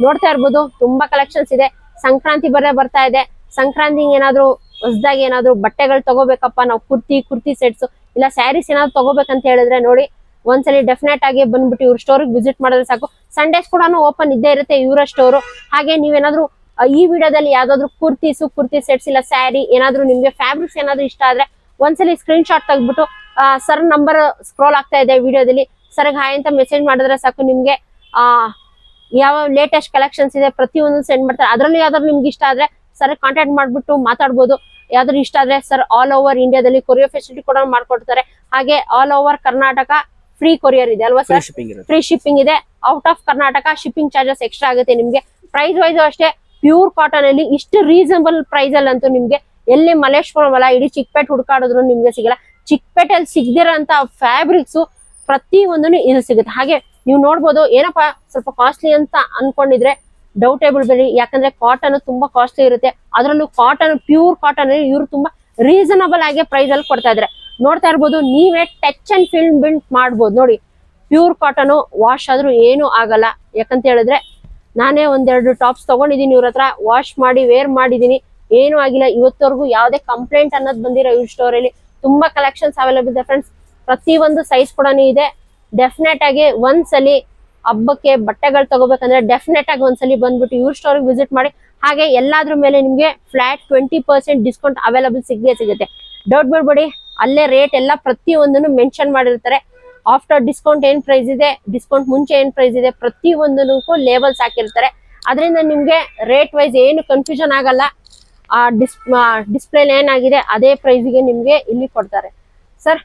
ನೋಡ್ತಾ ಇರ್ಬೋದು, ತುಂಬಾ ಕಲೆಕ್ಷನ್ಸ್ ಇದೆ. ಸಂಕ್ರಾಂತಿ ಬರ್ತಾ ಇದೆ. ಸಂಕ್ರಾಂತಿಗೆ ಏನಾದ್ರು ಹೊಸದಾಗಿ ಏನಾದ್ರು ಬಟ್ಟೆಗಳು ತಗೋಬೇಕಪ್ಪ ನಾವು, ಕುರ್ತಿ ಸೆಟ್ಸ್ ಇಲ್ಲ ಸ್ಯಾರೀಸ್ ಏನಾದ್ರು ತಗೋಬೇಕಂತ ಹೇಳಿದ್ರೆ ನೋಡಿ, ಒಂದ್ಸಲಿ ಡೆಫಿನೆಟ್ ಆಗಿ ಬಂದ್ಬಿಟ್ಟು ಇವ್ರ ಸ್ಟೋರ್ಗೆ ವಿಸಿಟ್ ಮಾಡಿದ್ರೆ ಸಾಕು. ಸಂಡೇಸ್ ಕೂಡ ಓಪನ್ ಇದ್ದೇ ಇರುತ್ತೆ ಇವರ ಸ್ಟೋರು. ಹಾಗೆ ನೀವೇನಾದ್ರು ಈ ವಿಡಿಯೋದಲ್ಲಿ ಯಾವ್ದಾದ್ರು ಕುರ್ತಿ ಸೆಟ್ಸ್ ಇಲ್ಲ ಸ್ಯಾರಿ ಏನಾದ್ರು ನಿಮ್ಗೆ ಫ್ಯಾಬ್ರಿಕ್ಸ್ ಏನಾದ್ರು ಇಷ್ಟ ಆದ್ರೆ ಒಂದ್ಸಲಿ ಸ್ಕ್ರೀನ್ ಶಾಟ್ ತೆಗೆದ್ಬಿಟ್ಟು ಸರ್ ನಂಬರ್ ಸ್ಕ್ರೋಲ್ ಆಗ್ತಾ ಇದೆ ವಿಡಿಯೋದಲ್ಲಿ, ಸರ್ಗೆ ಹಾಯ್ ಅಂತ ಮೆಸೇಜ್ ಮಾಡಿದ್ರೆ ಸಾಕು. ನಿಮ್ಗೆ ಯಾವ ಲೇಟೆಸ್ಟ್ ಕಲೆಕ್ಷನ್ಸ್ ಇದೆ ಪ್ರತಿಯೊಂದು ಸೆಂಡ್ ಮಾಡ್ತಾರೆ. ಅದರಲ್ಲಿ ಯಾವ್ದಾದ್ರು ನಿಮ್ಗೆ ಇಷ್ಟ ಆದ್ರೆ ಸರ್ ಕಾಂಟ್ಯಾಕ್ಟ್ ಮಾಡ್ಬಿಟ್ಟು ಮಾತಾಡ್ಬೋದು. ಯಾವ್ದಾದ್ರು ಇಷ್ಟ ಆದ್ರೆ ಸರ್ ಆಲ್ ಓವರ್ ಇಂಡಿಯಾದಲ್ಲಿ ಕೊರಿಯರ್ ಫೆಸಿಲಿಟಿ ಕೂಡ ಮಾಡ್ಕೊಡ್ತಾರೆ. ಹಾಗೆ all over Karnataka free courier ಇದೆ ಅಲ್ವಾ ಸರ್? ಫ್ರೀ ಶಿಪ್ಪಿಂಗ್ ಇದೆ. Out of Karnataka shipping charges extra ಆಗುತ್ತೆ ನಿಮ್ಗೆ. ಪ್ರೈಸ್ ವೈಸ್ ಅಷ್ಟೇ ಪ್ಯೂರ್ ಕಾಟನ್ ಅಲ್ಲಿ ಇಷ್ಟು ರೀಸನಬಲ್ ಪ್ರೈಸ್ ಅಲ್ಲಿ ಅಂತೂ ನಿಮ್ಗೆ ಎಲ್ಲಿ ಮಲ್ಲೇಶ್ವರಂ ಅಲ್ಲ ಇಡೀ ಚಿಕ್ಕಪೇಟೆ ಹುಡುಕಾಡಿದ್ರು ನಿಮ್ಗೆ ಸಿಗಲ್ಲ. ಚಿಕ್ಕಪೇಟೆಯಲ್ಲಿ ಸಿಗದಿರೋಂತ ಫ್ಯಾಬ್ರಿಕ್ಸ್ ಪ್ರತಿ ಒಂದನ್ನು ಇದು ಸಿಗುತ್ತೆ. ಹಾಗೆ ನೀವು ನೋಡ್ಬೋದು ಏನಪ್ಪಾ ಸ್ವಲ್ಪ ಕಾಸ್ಟ್ಲಿ ಅಂತ ಅನ್ಕೊಂಡಿದ್ರೆ ಡೌಟೇಬಲ್ ಬೇಡಿ, ಯಾಕಂದ್ರೆ ಕಾಟನ್ ತುಂಬಾ ಕಾಸ್ಟ್ಲಿ ಇರುತ್ತೆ. ಅದರಲ್ಲೂ ಕಾಟನ್ ಪ್ಯೂರ್ ಕಾಟನ್ ಇವ್ರು ತುಂಬಾ ರೀಸನಬಲ್ ಆಗಿ ಪ್ರೈಸ್ ಅಲ್ಲಿ ಕೊಡ್ತಾ ಇದ್ರೆ ನೋಡ್ತಾ ಇರ್ಬೋದು. ನೀವೇ ಟಚ್ ಅಂಡ್ ಫೀಲ್ ಬಿಲ್ಡ್ ಮಾಡ್ಬೋದು ನೋಡಿ. ಪ್ಯೂರ್ ಕಾಟನ್ ವಾಶ್ ಆದ್ರೂ ಏನು ಆಗಲ್ಲ. ಯಾಕಂತ ಹೇಳಿದ್ರೆ ನಾನೇ ಒಂದೆರಡು ಟಾಪ್ಸ್ ತಗೊಂಡಿದ್ದೀನಿ ಇವ್ರ ಹತ್ರ, ವಾಶ್ ಮಾಡಿ ವೇರ್ ಮಾಡಿದೀನಿ, ಏನು ಆಗಿಲ್ಲ. ಇವತ್ತವರೆಗೂ ಯಾವುದೇ ಕಂಪ್ಲೇಂಟ್ ಅನ್ನೋದು ಬಂದಿರೋ ಇವ್ರ ಸ್ಟೋರ್ ಅಲ್ಲಿ. ತುಂಬಾ ಕಲೆಕ್ಷನ್ಸ್ ಅವೈಲೇಬಲ್ ಇದೆ ಫ್ರೆಂಡ್ಸ್. ಪ್ರತಿ ಒಂದು ಸೈಜ್ ಕೂಡ ಇದೆ. ಡೆಫಿನೆಟ್ ಆಗಿ ಒಂದ್ಸಲಿ ಹಬ್ಬಕ್ಕೆ ಬಟ್ಟೆಗಳು ತಗೋಬೇಕಂದ್ರೆ ಡೆಫಿನೆಟ್ ಆಗಿ ಒಂದ್ಸಲಿ ಬಂದ್ಬಿಟ್ಟು ಇವ್ರ ಸ್ಟೋರ್ ವಿಸಿಟ್ ಮಾಡಿ. ಹಾಗೆ ಎಲ್ಲಾದ್ರ ಮೇಲೆ ನಿಮ್ಗೆ ಫ್ಲಾಟ್ 20% ಡಿಸ್ಕೌಂಟ್ ಅವೈಲೇಬಲ್ ಸಿಗುತ್ತೆ. ಡೌಟ್ ಬಿಡ್ಬೇಡಿ, ಅಲ್ಲೇ ರೇಟ್ ಎಲ್ಲ ಪ್ರತಿ ಒಂದನ್ನು ಮೆನ್ಷನ್ ಮಾಡಿರ್ತಾರೆ. ಆಫ್ಟರ್ ಡಿಸ್ಕೌಂಟ್ ಏನ್ ಪ್ರೈಸ್ ಇದೆ, ಡಿಸ್ಕೌಂಟ್ ಮುಂಚೆ ಏನ್ ಪ್ರೈಸ್ ಇದೆ, ಪ್ರತಿ ಒಂದಕ್ಕೂ ಲೇಬಲ್ಸ್ ಹಾಕಿರ್ತಾರೆ. ಅದರಿಂದ ನಿಮ್ಗೆ ರೇಟ್ ವೈಸ್ ಏನು ಕನ್ಫ್ಯೂಷನ್ ಆಗಲ್ಲ. ಆ ಡಿಸ್ಪ್ಲೇ ಏನಾಗಿದೆ ಅದೇ ಪ್ರೈಸ್ಗೆ ನಿಮ್ಗೆ ಇಲ್ಲಿ ಕೊಡ್ತಾರೆ. ಸರ್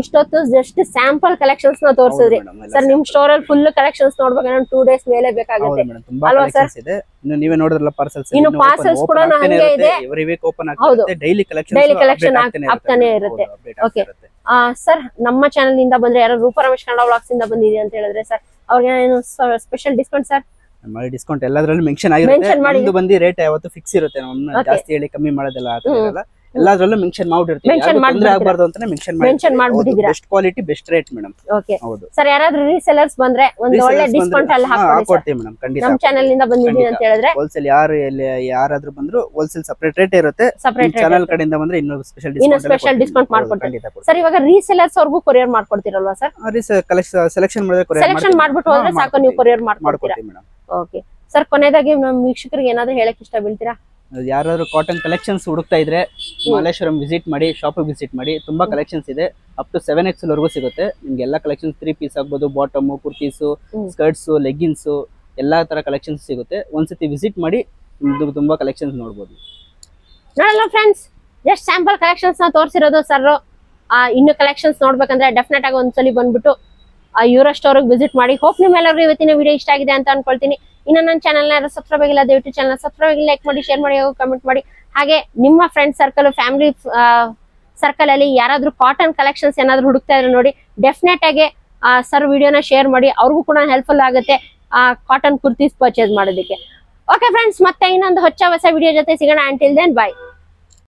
ಇಷ್ಟೊತ್ತು ಜಸ್ಟ್ ಸ್ಯಾಂಪಲ್ ಕಲೆಕ್ಷನ್ಸ್ ನ ತೋರಿಸಿದ್ರಿ ಸರ್. ನಿಮ್ ಸ್ಟೋರ್ ಅಲ್ಲಿ ಫುಲ್ ಕಲೆಕ್ಷನ್ಸ್ ನೋಡ್ಬೇಕಂದ್ರೆ 2 days ಮೇಲೆ ಬೇಕಾಗುತ್ತೆ ಅಲ್ವಾ ಸರ್? ನೀವೇ ನೋಡಿದ್ರಲ್ಲ ಪಾರ್ಸಲ್ಸ್, ಇನ್ನು ಪಾರ್ಸಲ್ಸ್ ಕೂಡ ಹಂಗೆ ಇದೆ. ಡೈಲಿ ಕಲೆಕ್ಷನ್ ಆಗ್ತಾನೆ ಇರುತ್ತೆ. ಓಕೆ ಸರ್, ನಮ್ಮ ಚಾನಲ್ ನಿಂದ ಬಂದ್ರೆ ಯಾರು ರೂಪ ರಮೇಶ್ ಕನ್ನಡ ವ್ಲಾಗ್ಸ್ ಇಂದ ಬಂದಿದೆ ಅಂತ ಹೇಳಿದ್ರೆ ಸರ್ ಅವ್ರಿಗೆ ಏನು ಸ್ಪೆಷಲ್ ಡಿಸ್ಕೌಂಟ್ ಸರ್? ಡಿಸ್ಕೌಂಟ್ ಎಲ್ಲದರಲ್ಲೂ ಮೆನ್ಷನ್ ಆಗಿರುತ್ತೆ. ಒಂದು ಬಂದಿ ರೇಟ್ ಯಾವತ್ತು ಫಿಕ್ಸ್ ಇರುತ್ತೆ, ಜಾಸ್ತಿ ಹೇಳಿ ಕಮ್ಮಿ ಮಾಡೋದಲ್ಲ ಆ ತರ ಇರಲ್ಲ. ಎಲ್ಲದರಲ್ಲೂ ಮೆನ್ಷನ್ ಮಾಡಿರ್ತೀವಿ, ತೊಂದರೆ ಆಗಬಾರದು ಅಂತಾನೆ ಮೆನ್ಷನ್ ಮಾಡಿಬಿಟ್ಟಿದ್ದೀರಾ. Best quality best rate madam. Okay sir, ಯಾರಾದ್ರೂ ರೀಸೆಲ್ಲರ್ಸ್ ಬಂದ್ರೆ ಒಂದು ಒಳ್ಳೆ ಡಿಸ್ಕೌಂಟ್ ಅಲ್ಲಿ ಹಾಕೊಡ್ತೀವಿ ಮೇಡಂ. ಖಂಡಿತ ನಮ್ಮ ಚಾನೆಲ್ ನಿಂದ ಬಂದಿದ್ದೀನಿ ಅಂತ ಹೇಳಿದ್ರೆ ಹೋಲ್ಸೇಲ್ ಯಾರಾದ್ರೂ ಬಂದ್ರು ಹೋಲ್ಸೇಲ್ ಸೆಪರೇಟ್ ರೇಟ್ ಇರುತ್ತೆ. ಚಾನೆಲ್ ಕಡೆಯಿಂದ ಬಂದ್ರೆ ಇನ್ನೂ ಸ್ಪೆಷಲ್ ಡಿಸ್ಕೌಂಟ್ ಮಾಡ್ಕೊಡ್ತೀವಿ ಸರ್. ಇವಾಗ ರೀಸೆಲ್ಲರ್ಸ್ ಅವ್ರಿಗೂ ಕೊರಿಯರ್ ಮಾಡ್ಕೊಡ್ತೀರಲ್ವಾ ಸರ್? ಸೆಲೆಕ್ಷನ್ ಮಾಡ್ಬಿಟ್ಟು ಹೋದ್ರೆ ಸಾಕು, ನೀವು ಕೊರಿಯರ್ ಮಾಡ್ಕೊಡ್ತೀರಾ. ಓಕೆ ಸರ್, ಕೊನೆಯದಾಗಿ ನಮ್ಮ ವೀಕ್ಷಕರಿಗೆ ಏನಾದ್ರು ಹೇಳಕ್ ಇಷ್ಟ ಬೀಳ್ತೀರಾ? ಯಾರಾದ್ರೂ ಕಾಟನ್ ಕಲೆಕ್ಷನ್ಸ್ ಹುಡುಕ್ತಾ ಇದ್ರೆ ಮಲ್ಲೇಶ್ವರಂ ವಿಸಿಟ್ ಮಾಡಿ, ಶಾಪ್ ವಿಸಿಟ್ ಮಾಡಿ. ತುಂಬಾ ಕಲೆಕ್ಷನ್ಸ್ ಇದೆ, ಅಪ್ ಟು 7XL ವರೆಗೂ ಸಿಗುತ್ತೆ ನಿಮ್ಗೆ. ಎಲ್ಲಾ ಕಲೆಕ್ಷನ್ಸ್ 3 ಪೀಸ್ ಆಗ್ಬೋದು, ಬಾಟಮ್, ಕುರ್ತೀಸ್, ಸ್ಕರ್ಟ್ಸ್, ಲೆಗ್ಗಿನ್ಸ್ ಎಲ್ಲಾ ತರ ಕಲೆಕ್ಷನ್ಸ್ ಸಿಗುತ್ತೆ. ಒಂದ್ಸತಿ ವಿಸಿಟ್ ಮಾಡಿ, ತುಂಬಾ ಕಲೆಕ್ಷನ್ಸ್ ನೋಡ್ಬೋದು. ನೋಡಲ್ಲ ಫ್ರೆಂಡ್ಸ್, ಜಸ್ಟ್ ಸ್ಯಾಂಪಲ್ ಕಲೆಕ್ಷನ್ಸ್ ನ ತೋರಿಸಿರೋದು ಸರ್. ಇನ್ನು ಕಲೆಕ್ಷನ್ಸ್ ನೋಡ್ಬೇಕಂದ್ರೆ ಡೆಫಿನೆಟ್ ಆಗಿ ಒಂದ್ಸಲಿ ಬಂದ್ಬಿಟ್ಟು ಇವರ ಸ್ಟೋರ್ ವಿಸಿಟ್ ಮಾಡಿ. ಹೋಪ್ ನಿಮ್ಮೆಲ್ಲರಿಗೂ ಇವತ್ತಿನ ವಿಡಿಯೋ ಇಷ್ಟ ಆಗಿದೆ ಅಂತ ಅನ್ಕೊಳ್ತೀನಿ. ಇನ್ನು ನನ್ನ ಚಾನಲ್ ನ ಸಬ್ಸ್ಕ್ರೈಬ್ ಆಗಿಲ್ಲ, ದಯವಿಟ್ಟು ಚಾನಲ್ ಸಬ್ಸ್ಕ್ರೈಬ್ ಆಗಿ ಲೈಕ್ ಮಾಡಿ, ಶೇರ್ ಮಾಡಿ, ಕಮೆಂಟ್ ಮಾಡಿ. ಹಾಗೆ ನಿಮ್ಮ ಫ್ರೆಂಡ್ ಸರ್ಕಲ್, ಫ್ಯಾಮಿಲಿ ಸರ್ಕಲ್ ಅಲ್ಲಿ ಯಾರಾದ್ರೂ ಕಾಟನ್ ಕಲೆಕ್ಷನ್ಸ್ ಏನಾದ್ರು ಹುಡುಕ್ತಾ ಇದ್ರೆ ನೋಡಿ, ಡೆಫಿನೆಟ್ ಆಗಿ ಸರ್ ವಿಡಿಯೋನ ಶೇರ್ ಮಾಡಿ. ಅವ್ರಿಗೂ ಕೂಡ ಹೆಲ್ಪ್ಫುಲ್ ಆಗುತ್ತೆ ಕಾಟನ್ ಕುರ್ತೀಸ್ ಪರ್ಚೇಸ್ ಮಾಡೋದಕ್ಕೆ. ಓಕೆ ಫ್ರೆಂಡ್ಸ್, ಮತ್ತೆ ಇನ್ನೊಂದು ಹೊಸ ವಿಡಿಯೋ ಜೊತೆ ಸಿಗೋಣ. ಅಂಟಿಲ್ ದೆನ್ ಬಾಯ್.